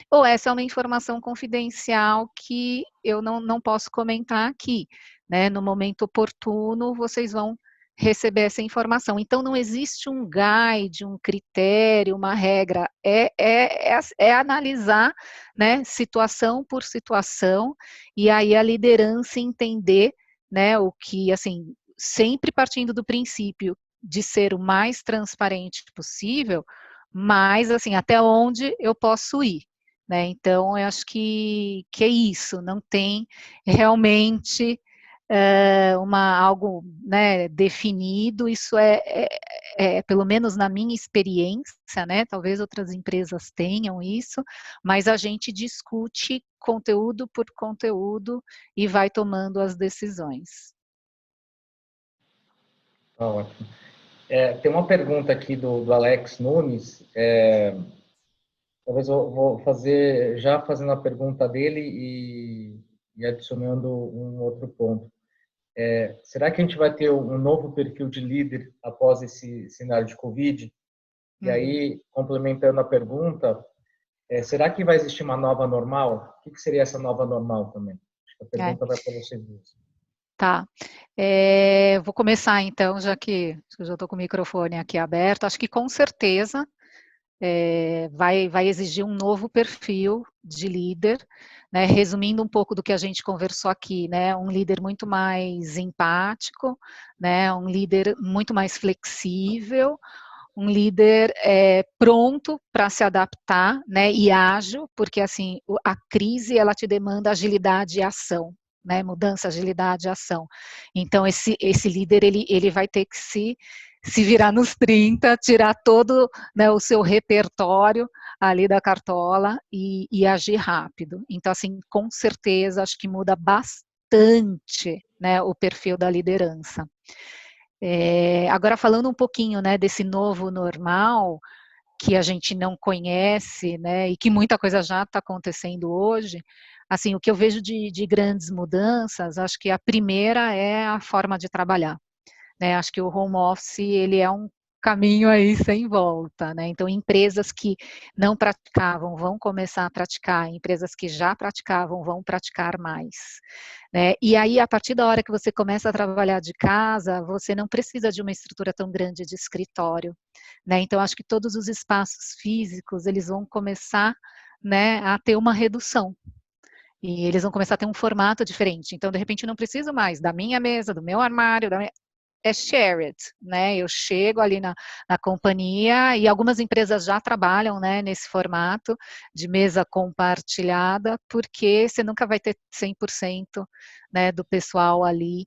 ou essa é uma informação confidencial que eu não posso comentar aqui, né, no momento oportuno vocês vão receber essa informação. Então, não existe um guide, um critério, uma regra, é analisar, né, situação por situação, e aí a liderança entender, né, o que, assim, sempre partindo do princípio de ser o mais transparente possível, mas, assim, até onde eu posso ir, né, então eu acho que é isso, não tem realmente algo, né, definido, isso pelo menos na minha experiência, né, talvez outras empresas tenham isso, mas a gente discute conteúdo por conteúdo e vai tomando as decisões. Ótimo. Tem uma pergunta aqui do Alex Nunes, talvez eu vou fazendo a pergunta dele e adicionando um outro ponto. Será que a gente vai ter um novo perfil de líder após esse cenário de Covid? E aí, complementando a pergunta, será que vai existir uma nova normal? O que seria essa nova normal também? Acho que a pergunta vai para vocês dois. Tá. Vou começar então, já que eu já estou com o microfone aqui aberto. Acho que com certeza vai exigir um novo perfil de líder, né, resumindo um pouco do que a gente conversou aqui, né, um líder muito mais empático, né, um líder muito mais flexível, um líder pronto para se adaptar, né, e ágil, porque assim, a crise ela te demanda agilidade e ação, né, mudança, agilidade e ação. Então esse líder ele vai ter que se virar nos 30, tirar todo, né, o seu repertório ali da cartola e agir rápido. Então, assim, com certeza, acho que muda bastante, né, o perfil da liderança. Agora, falando um pouquinho, né, desse novo normal, que a gente não conhece, né, e que muita coisa já está acontecendo hoje, assim, o que eu vejo de grandes mudanças, acho que a primeira é a forma de trabalhar. Né, acho que o home office ele é um caminho aí sem volta, né? Então, empresas que não praticavam vão começar a praticar, empresas que já praticavam vão praticar mais, né? E aí, a partir da hora que você começa a trabalhar de casa, você não precisa de uma estrutura tão grande de escritório, né? Então, acho que todos os espaços físicos, eles vão começar, né, a ter uma redução. E eles vão começar a ter um formato diferente. Então, de repente, não preciso mais da minha mesa, do meu armário, é shared, né? Eu chego ali na companhia e algumas empresas já trabalham, né, nesse formato de mesa compartilhada, porque você nunca vai ter 100%, né, do pessoal ali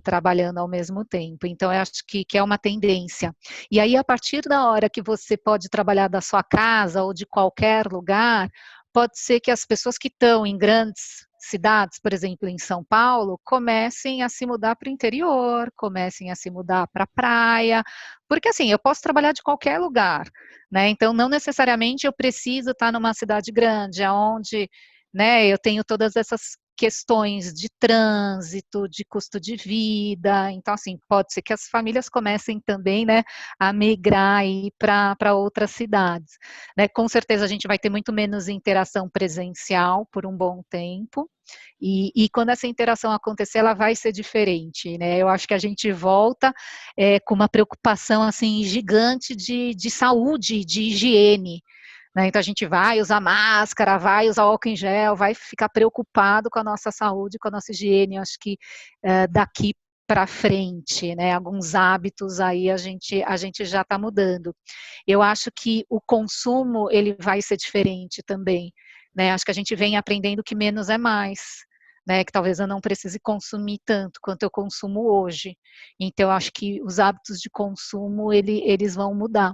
trabalhando ao mesmo tempo. Então, eu acho que é uma tendência. E aí, a partir da hora que você pode trabalhar da sua casa ou de qualquer lugar, pode ser que as pessoas que estão em grandes cidades, por exemplo, em São Paulo, comecem a se mudar para o interior, comecem a se mudar para a praia, porque assim, eu posso trabalhar de qualquer lugar, né? Então, não necessariamente eu preciso estar numa cidade grande, onde, né, eu tenho todas essas questões de trânsito, de custo de vida. Então, assim, pode ser que as famílias comecem também, né, a migrar aí para outras cidades, né? Com certeza a gente vai ter muito menos interação presencial por um bom tempo, e quando essa interação acontecer, ela vai ser diferente, né? Eu acho que a gente volta com uma preocupação assim gigante de saúde, de higiene, né? Então a gente vai usar máscara, vai usar álcool em gel, vai ficar preocupado com a nossa saúde, com a nossa higiene. Eu acho que daqui para frente, né? Alguns hábitos aí a gente já está mudando. Eu acho que o consumo ele vai ser diferente também, né? Acho que a gente vem aprendendo que menos é mais, né? Que talvez eu não precise consumir tanto quanto eu consumo hoje. Então, acho que os hábitos de consumo eles vão mudar.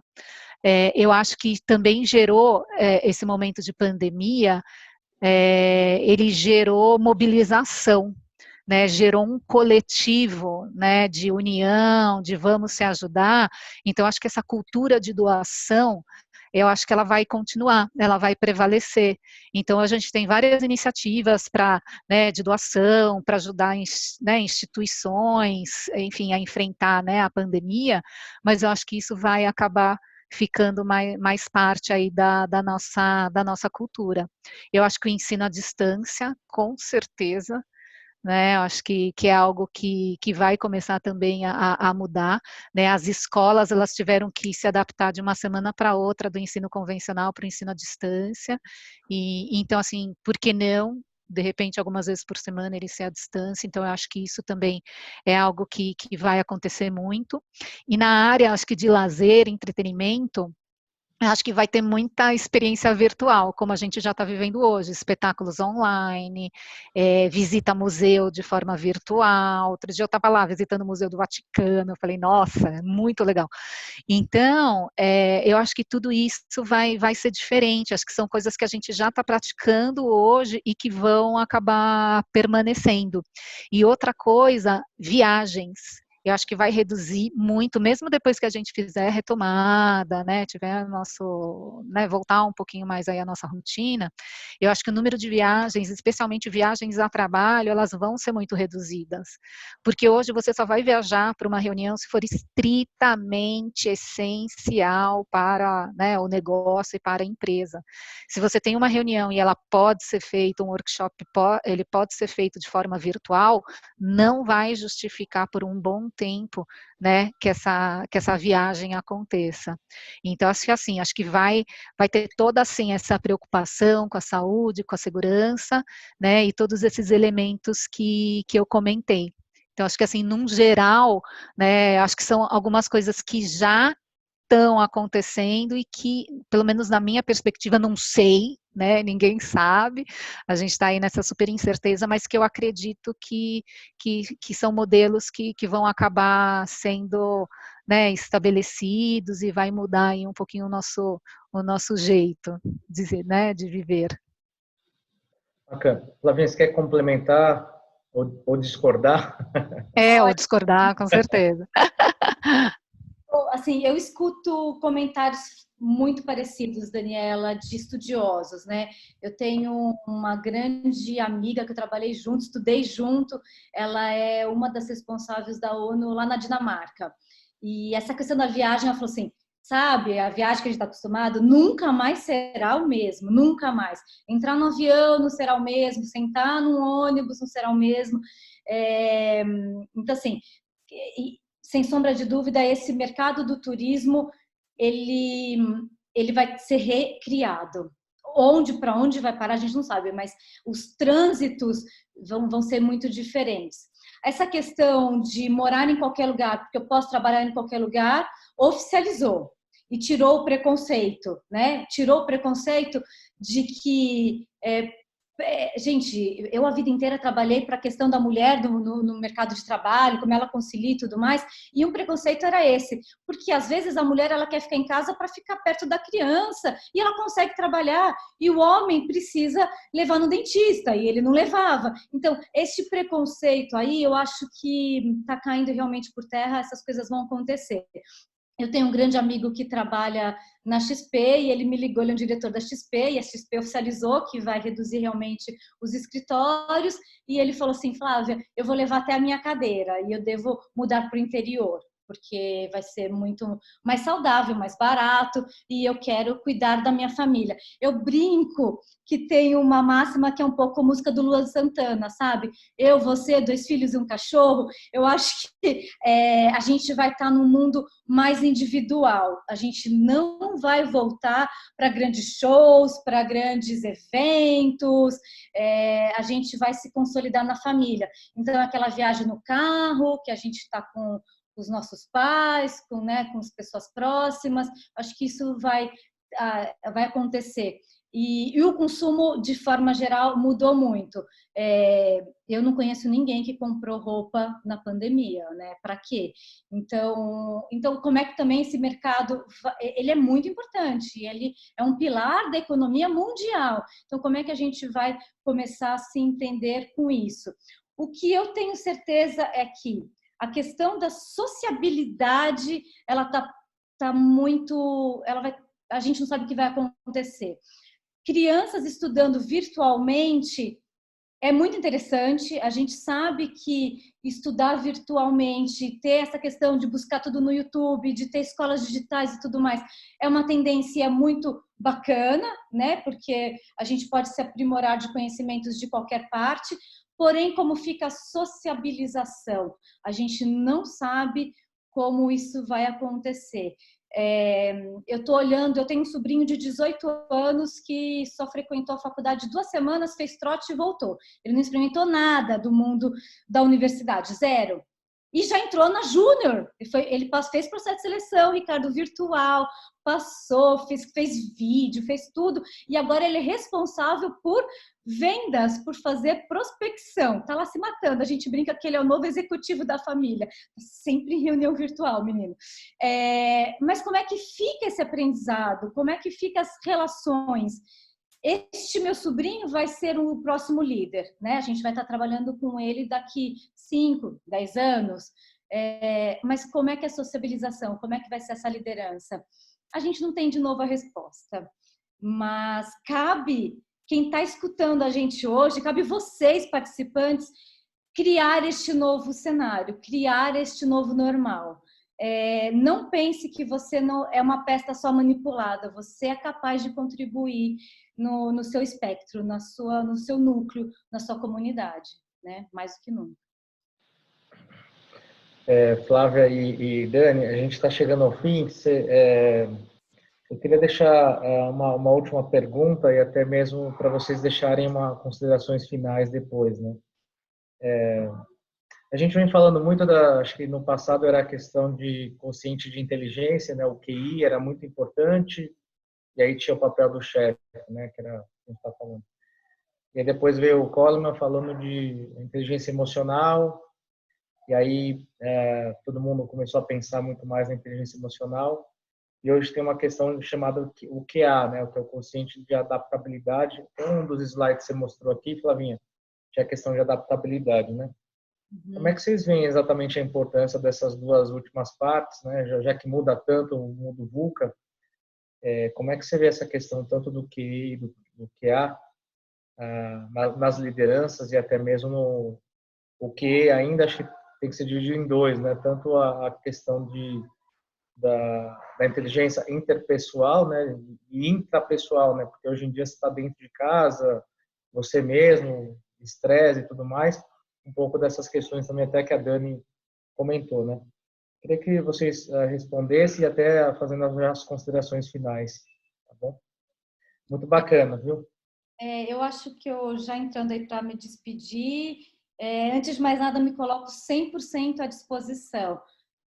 Eu acho que também gerou esse momento de pandemia, ele gerou mobilização, né, gerou um coletivo, né, de união, de vamos se ajudar. Então, acho que essa cultura de doação, eu acho que ela vai continuar, ela vai prevalecer. Então, a gente tem várias iniciativas né, de doação, para ajudar né, instituições, enfim, a enfrentar, né, a pandemia, mas eu acho que isso vai acabar ficando mais parte aí da nossa cultura. Eu acho que o ensino à distância, com certeza, né, eu acho que é algo que vai começar também a mudar, né, as escolas, elas tiveram que se adaptar de uma semana para outra, do ensino convencional para o ensino à distância, e então, assim, por que não, de repente, algumas vezes por semana ele ser à distância. Então, eu acho que isso também é algo que vai acontecer muito, e na área, acho que de lazer, entretenimento, acho que vai ter muita experiência virtual, como a gente já está vivendo hoje, espetáculos online, visita museu de forma virtual. Outro dia eu estava lá visitando o Museu do Vaticano, eu falei, nossa, é muito legal. Então, eu acho que tudo isso vai ser diferente, acho que são coisas que a gente já está praticando hoje e que vão acabar permanecendo. E outra coisa, viagens. Eu acho que vai reduzir muito, mesmo depois que a gente fizer a retomada, né, tiver né, voltar um pouquinho mais aí a nossa rotina, eu acho que o número de viagens, especialmente viagens a trabalho, elas vão ser muito reduzidas, porque hoje você só vai viajar para uma reunião se for estritamente essencial para, né, o negócio e para a empresa. Se você tem uma reunião e ela pode ser feita, um workshop, ele pode ser feito de forma virtual, não vai justificar por um bom tempo, né, que essa viagem aconteça. Então, acho que vai ter toda, assim, essa preocupação com a saúde, com a segurança, né, e todos esses elementos que eu comentei. Então, acho que, assim, num geral, né, acho que são algumas coisas que já estão acontecendo e que, pelo menos na minha perspectiva, não sei, né, ninguém sabe, a gente está aí nessa super incerteza, mas que eu acredito que são modelos que vão acabar sendo, né, estabelecidos, e vai mudar aí um pouquinho o nosso jeito né, de viver. Bacana. Flavinha, você quer complementar ou discordar? Ou discordar, com certeza. Assim, eu escuto comentários muito parecidos, Daniela, de estudiosos, né? Eu tenho uma grande amiga que eu trabalhei junto, estudei junto, ela é uma das responsáveis da ONU lá na Dinamarca. E essa questão da viagem, ela falou assim, sabe, a viagem que a gente está acostumado nunca mais será o mesmo, nunca mais. Entrar no avião não será o mesmo, sentar num ônibus não será o mesmo. Então, assim, sem sombra de dúvida, esse mercado do turismo, ele vai ser recriado. Para onde vai parar, a gente não sabe, mas os trânsitos vão ser muito diferentes. Essa questão de morar em qualquer lugar, porque eu posso trabalhar em qualquer lugar, oficializou e tirou o preconceito, né? Tirou o preconceito de que gente, eu a vida inteira trabalhei para a questão da mulher no mercado de trabalho, como ela concilia e tudo mais, e um preconceito era esse, porque às vezes a mulher ela quer ficar em casa para ficar perto da criança e ela consegue trabalhar, e o homem precisa levar no dentista e ele não levava. Então, esse preconceito aí, eu acho que está caindo realmente por terra, essas coisas vão acontecer. Eu tenho um grande amigo que trabalha na XP e ele me ligou, ele é um diretor da XP e a XP oficializou que vai reduzir realmente os escritórios e ele falou assim, Flávia, eu vou levar até a minha cadeira e eu devo mudar para o interior, porque vai ser muito mais saudável, mais barato e eu quero cuidar da minha família. Eu brinco que tem uma máxima que é um pouco a música do Luan Santana, sabe? Eu, você, 2 filhos e um cachorro. Eu acho que a gente vai estar num mundo mais individual. A gente não vai voltar para grandes shows, para grandes eventos. A gente vai se consolidar na família. Então, aquela viagem no carro, que a gente está com os nossos pais, com as pessoas próximas, acho que isso vai acontecer. E o consumo, de forma geral, mudou muito. Eu não conheço ninguém que comprou roupa na pandemia, né? Para quê? Então, como é que também esse mercado, ele é muito importante, ele é um pilar da economia mundial. Então, como é que a gente vai começar a se entender com isso? O que eu tenho certeza é que a questão da sociabilidade, ela tá muito, a gente não sabe o que vai acontecer. Crianças estudando virtualmente é muito interessante. A gente sabe que estudar virtualmente, ter essa questão de buscar tudo no YouTube, de ter escolas digitais e tudo mais, é uma tendência muito bacana, né? Porque a gente pode se aprimorar de conhecimentos de qualquer parte. Porém, como fica a sociabilização? A gente não sabe como isso vai acontecer. Eu estou olhando, eu tenho um sobrinho de 18 anos que só frequentou a faculdade 2 semanas, fez trote e voltou. Ele não experimentou nada do mundo da universidade, zero. E já entrou na Júnior. Ele fez processo de seleção, Ricardo, virtual, passou, fez vídeo, fez tudo. E agora ele é responsável por vendas, por fazer prospecção. Está lá se matando. A gente brinca que ele é o novo executivo da família. Sempre em reunião virtual, menino. Mas como é que fica esse aprendizado? Como é que ficam as relações? Este meu sobrinho vai ser o próximo líder, né? A gente vai estar trabalhando com ele daqui 5, 10 anos. Mas como é que é a sociabilização? Como é que vai ser essa liderança? A gente não tem de novo a resposta. Mas cabe quem está escutando a gente hoje, cabe vocês, participantes, criar este novo cenário, criar este novo normal. Não pense que você não é uma peça só manipulada, você é capaz de contribuir no seu espectro, no seu núcleo, na sua comunidade, né? Mais do que nunca. Flávia e Dani, a gente está chegando ao fim. Eu queria deixar uma última pergunta e até mesmo para vocês deixarem considerações finais depois, né? A gente vem falando muito acho que no passado era a questão de consciente de inteligência, né? O QI era muito importante e aí tinha o papel do chefe, né? Que era o que a gente está falando. E aí depois veio o Coleman falando de inteligência emocional e aí todo mundo começou a pensar muito mais na inteligência emocional. E hoje tem uma questão chamada o QA, né? O que é o consciente de adaptabilidade. Um dos slides que você mostrou aqui, Flavinha, que é a questão de adaptabilidade, né? Uhum. Como é que vocês veem exatamente a importância dessas duas últimas partes, né? Já que muda tanto, muda o VUCA, como é que você vê essa questão tanto do QI e do QA nas lideranças e até mesmo o QE ainda acho que tem que ser dividido em dois, né? Tanto a questão da inteligência interpessoal, né, e intrapessoal, né? Porque hoje em dia você está dentro de casa, você mesmo, estresse e tudo mais, um pouco dessas questões também até que a Dani comentou, né? Queria que vocês respondessem e até fazendo as considerações finais, tá bom? Muito bacana, viu? Eu acho que eu já entrando aí para me despedir, antes de mais nada me coloco 100% à disposição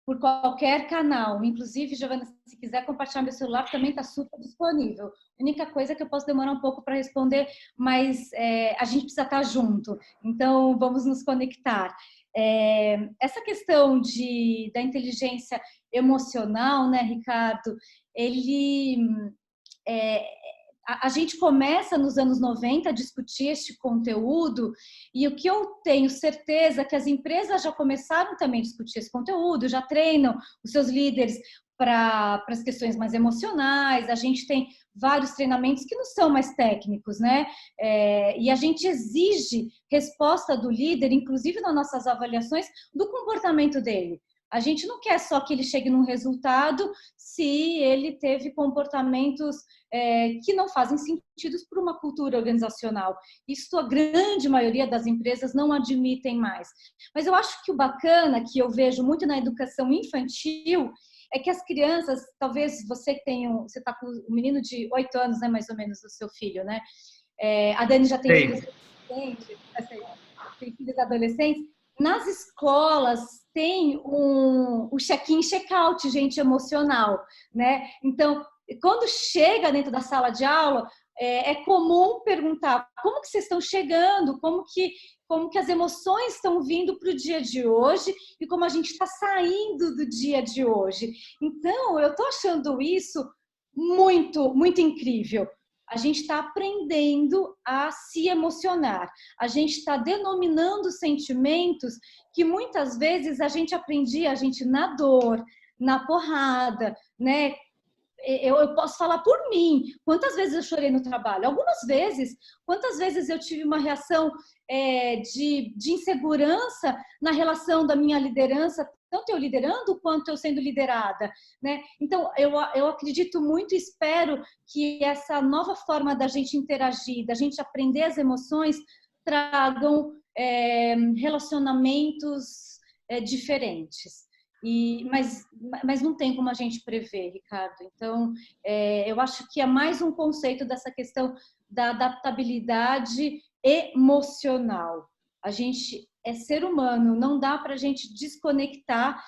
por qualquer canal, inclusive, Giovana, se quiser compartilhar meu celular, também está super disponível. A única coisa é que eu posso demorar um pouco para responder, mas a gente precisa estar junto, então vamos nos conectar. Essa questão da inteligência emocional, né, Ricardo, a gente começa nos anos 90 a discutir este conteúdo e o que eu tenho certeza é que as empresas já começaram também a discutir esse conteúdo, já treinam os seus líderes para as questões mais emocionais, a gente tem vários treinamentos que não são mais técnicos, né? E a gente exige resposta do líder, inclusive nas nossas avaliações, do comportamento dele. A gente não quer só que ele chegue num resultado se ele teve comportamentos que não fazem sentido para uma cultura organizacional. Isso a grande maioria das empresas não admitem mais. Mas eu acho que o bacana, que eu vejo muito na educação infantil, é que as crianças, talvez você está com um menino de 8 anos, né, mais ou menos, o seu filho, né? A Dani já tem filhos adolescentes. Nas escolas tem o check-in e check-out, gente, emocional, né? Então, quando chega dentro da sala de aula, é comum perguntar como que vocês estão chegando, como que as emoções estão vindo para o dia de hoje e como a gente está saindo do dia de hoje. Então, eu estou achando isso muito, muito incrível. A gente está aprendendo a se emocionar. A gente está denominando sentimentos que muitas vezes a gente aprendia, na dor, na porrada, né? Eu posso falar por mim. Quantas vezes eu chorei no trabalho? Algumas vezes. Quantas vezes eu tive uma reação de insegurança na relação da minha liderança, tanto eu liderando quanto eu sendo liderada, né? Então, eu acredito muito e espero que essa nova forma da gente interagir, da gente aprender as emoções, tragam relacionamentos diferentes. Mas não tem como a gente prever, Ricardo. Então, eu acho que é mais um conceito dessa questão da adaptabilidade emocional. A gente é ser humano, não dá para a gente desconectar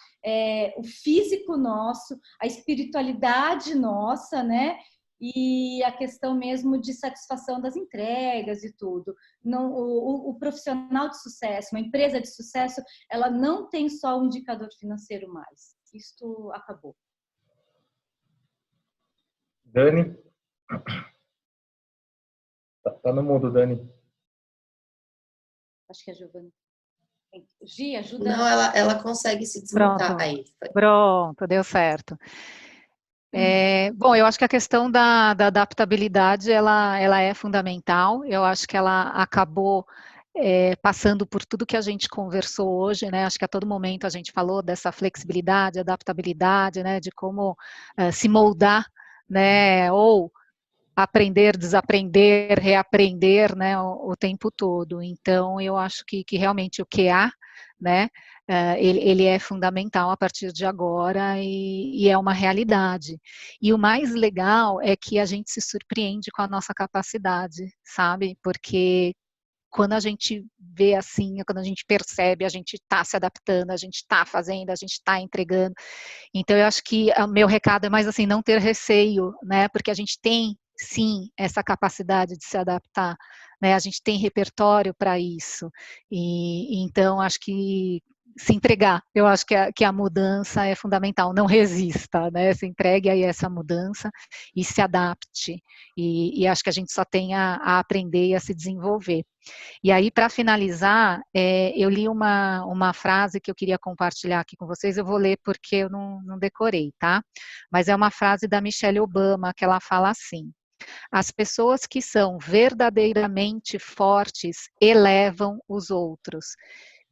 o físico nosso, a espiritualidade nossa, né? E a questão mesmo de satisfação das entregas e tudo. Não, o profissional de sucesso, uma empresa de sucesso, ela não tem só um indicador financeiro mais. Isto acabou. Dani? Tá no mudo, Dani. Acho que é a Giovana. Gi, ajuda. Não, ela consegue se desmontar. Aí. Pronto, deu certo. Bom, eu acho que a questão da adaptabilidade, ela é fundamental. Eu acho que ela acabou passando por tudo que a gente conversou hoje, né? Acho que a todo momento a gente falou dessa flexibilidade, adaptabilidade, né? De como se moldar, né? Ou aprender, desaprender, reaprender, né? O tempo todo. Então, eu acho que realmente o QA, né? Ele é fundamental a partir de agora e é uma realidade. E o mais legal é que a gente se surpreende com a nossa capacidade, sabe? Porque quando a gente vê assim, quando a gente percebe, a gente está se adaptando, a gente está fazendo, a gente está entregando. Então, eu acho que o meu recado é mais assim, não ter receio, né? Porque a gente tem, sim, essa capacidade de se adaptar, né? A gente tem repertório para isso. E então, acho que se entregar, eu acho que a mudança é fundamental, não resista, né? Se entregue aí a essa mudança e se adapte, e acho que a gente só tem a aprender e a se desenvolver. E aí, para finalizar, eu li uma frase que eu queria compartilhar aqui com vocês, eu vou ler porque eu não decorei, tá? Mas é uma frase da Michelle Obama, que ela fala assim: as pessoas que são verdadeiramente fortes elevam os outros.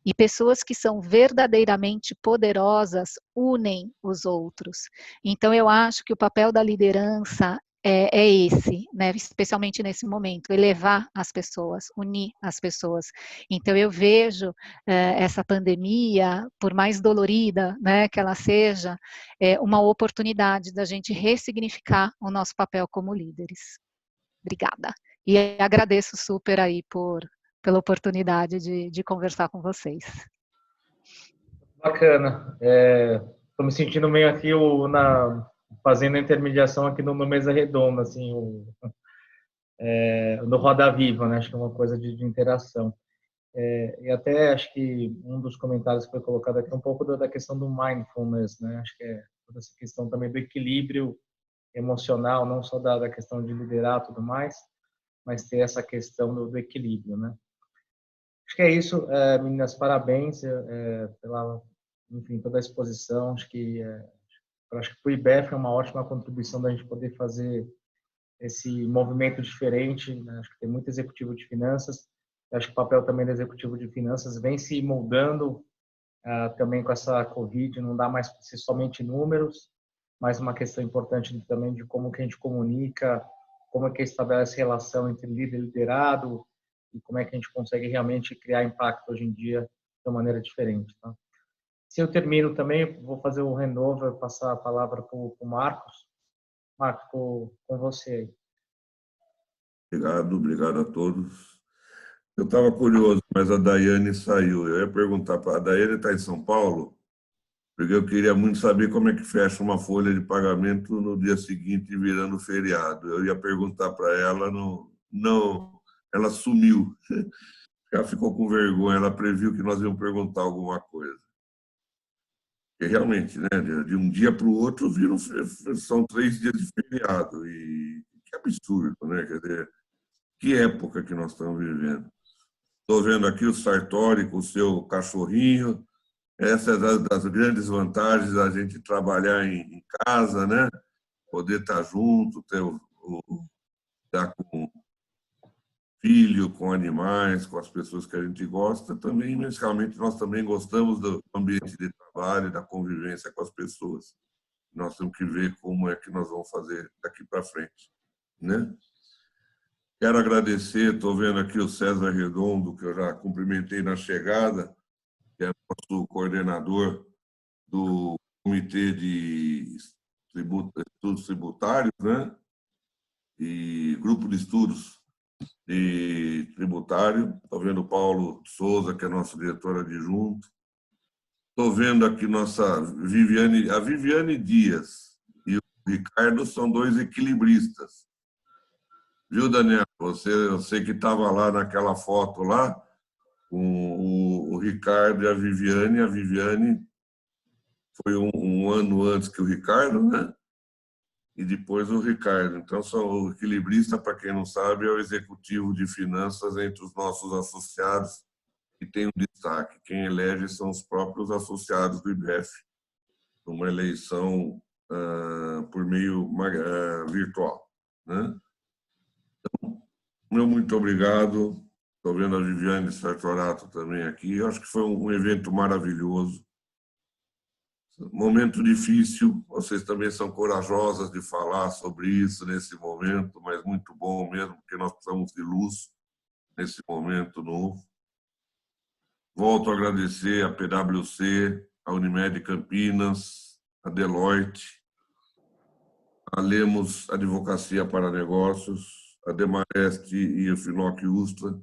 E pessoas que são verdadeiramente poderosas unem os outros. Então, eu acho que o papel da liderança é esse, né? Especialmente nesse momento, elevar as pessoas, unir as pessoas. Então, eu vejo essa pandemia, por mais dolorida, né, que ela seja, uma oportunidade da gente ressignificar o nosso papel como líderes. Obrigada. E agradeço super aí pela oportunidade de conversar com vocês. Bacana. Estou me sentindo meio aqui fazendo a intermediação aqui no Mesa Redonda, assim, no Roda Viva, né? Acho que é uma coisa de interação. E até acho que um dos comentários que foi colocado aqui é um pouco da questão do mindfulness, né? Acho que toda essa questão também do equilíbrio emocional, não só da questão de liderar e tudo mais, mas ter essa questão do equilíbrio, né? Acho que é isso, meninas, parabéns pela, enfim, toda a exposição. Acho que o IBEF é uma ótima contribuição da gente poder fazer esse movimento diferente, né? Acho que tem muito executivo de finanças. Acho que o papel também do executivo de finanças vem se moldando também com essa Covid. Não dá mais para ser somente números, mas uma questão importante também de como que a gente comunica, como é que estabelece relação entre líder e liderado, e como é que a gente consegue realmente criar impacto hoje em dia de uma maneira diferente. Tá? Se eu termino também, vou fazer o handover, passar a palavra para o Marcos. Marcos, com você. Obrigado a todos. Eu estava curioso, mas a Daiane saiu. Eu ia perguntar para a Daiane, está em São Paulo, porque eu queria muito saber como é que fecha uma folha de pagamento no dia seguinte, virando feriado. Eu ia perguntar para ela, não, ela sumiu. Ela ficou com vergonha, ela previu que nós íamos perguntar alguma coisa. Porque realmente, né, de um dia para o outro, são 3 dias de feriado. E que absurdo, né? Quer dizer, que época que nós estamos vivendo. Estou vendo aqui o Sartori com o seu cachorrinho. Essa é das grandes vantagens da gente trabalhar em casa, né? Poder estar junto, estar com filho, com animais, com as pessoas que a gente gosta. Também, inicialmente, nós também gostamos do ambiente de trabalho, da convivência com as pessoas. Nós temos que ver como é que nós vamos fazer daqui para frente, né? Quero agradecer, estou vendo aqui o César Redondo, que eu já cumprimentei na chegada, que é nosso coordenador do Comitê de Estudos Tributários, né? E Grupo de Estudos de Tributário. Estou vendo o Paulo Souza, que é nosso diretor adjunto. Estou vendo aqui a Viviane Dias e o Ricardo são 2 equilibristas. Viu, Daniel? Eu sei que estava lá naquela foto lá, com o Ricardo e a Viviane. A Viviane foi um ano antes que o Ricardo, né? E depois o Ricardo. Então, o equilibrista, para quem não sabe, é o executivo de finanças entre os nossos associados, que tem um destaque. Quem elege são os próprios associados do IBEF, numa eleição por meio virtual, né? Meu muito obrigado. Estou vendo a Viviane Sartorato também aqui. Eu acho que foi um evento maravilhoso. Momento difícil. Vocês também são corajosas de falar sobre isso nesse momento, mas muito bom mesmo, porque nós precisamos de luz nesse momento novo. Volto a agradecer a PwC, a Unimed Campinas, a Deloitte, a Lemos Advocacia para Negócios, a Demarest e o Finoc Ustra,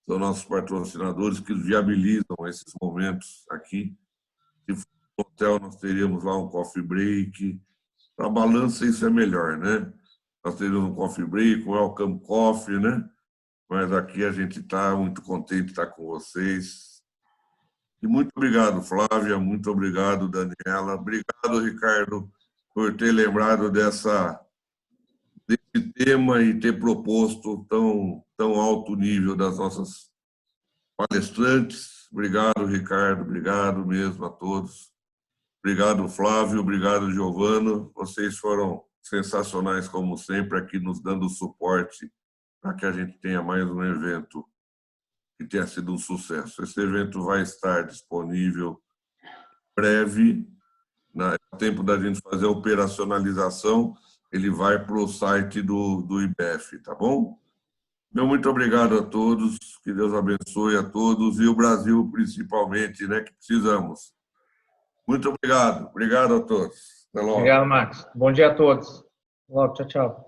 são nossos patrocinadores que viabilizam esses momentos aqui. Se for no hotel, nós teríamos lá um coffee break. Para a balança, isso é melhor, né? Nós teríamos um coffee break, um welcome coffee, né? Mas aqui a gente está muito contente de estar com vocês. E muito obrigado, Flávia, muito obrigado, Daniela. Obrigado, Ricardo, por ter lembrado desse tema e ter proposto tão alto nível das nossas palestrantes. Obrigado, Ricardo, obrigado mesmo a todos. Obrigado, Flávio, obrigado, Giovano. Vocês foram sensacionais, como sempre, aqui nos dando suporte para que a gente tenha mais um evento que tenha sido um sucesso. Esse evento vai estar disponível breve, no tempo da gente fazer a operacionalização, ele vai para o site do IBF, tá bom? Meu muito obrigado a todos, que Deus abençoe a todos, e o Brasil principalmente, né, que precisamos. Muito obrigado a todos. Até logo. Obrigado, Max. Bom dia a todos. Logo, tchau, tchau.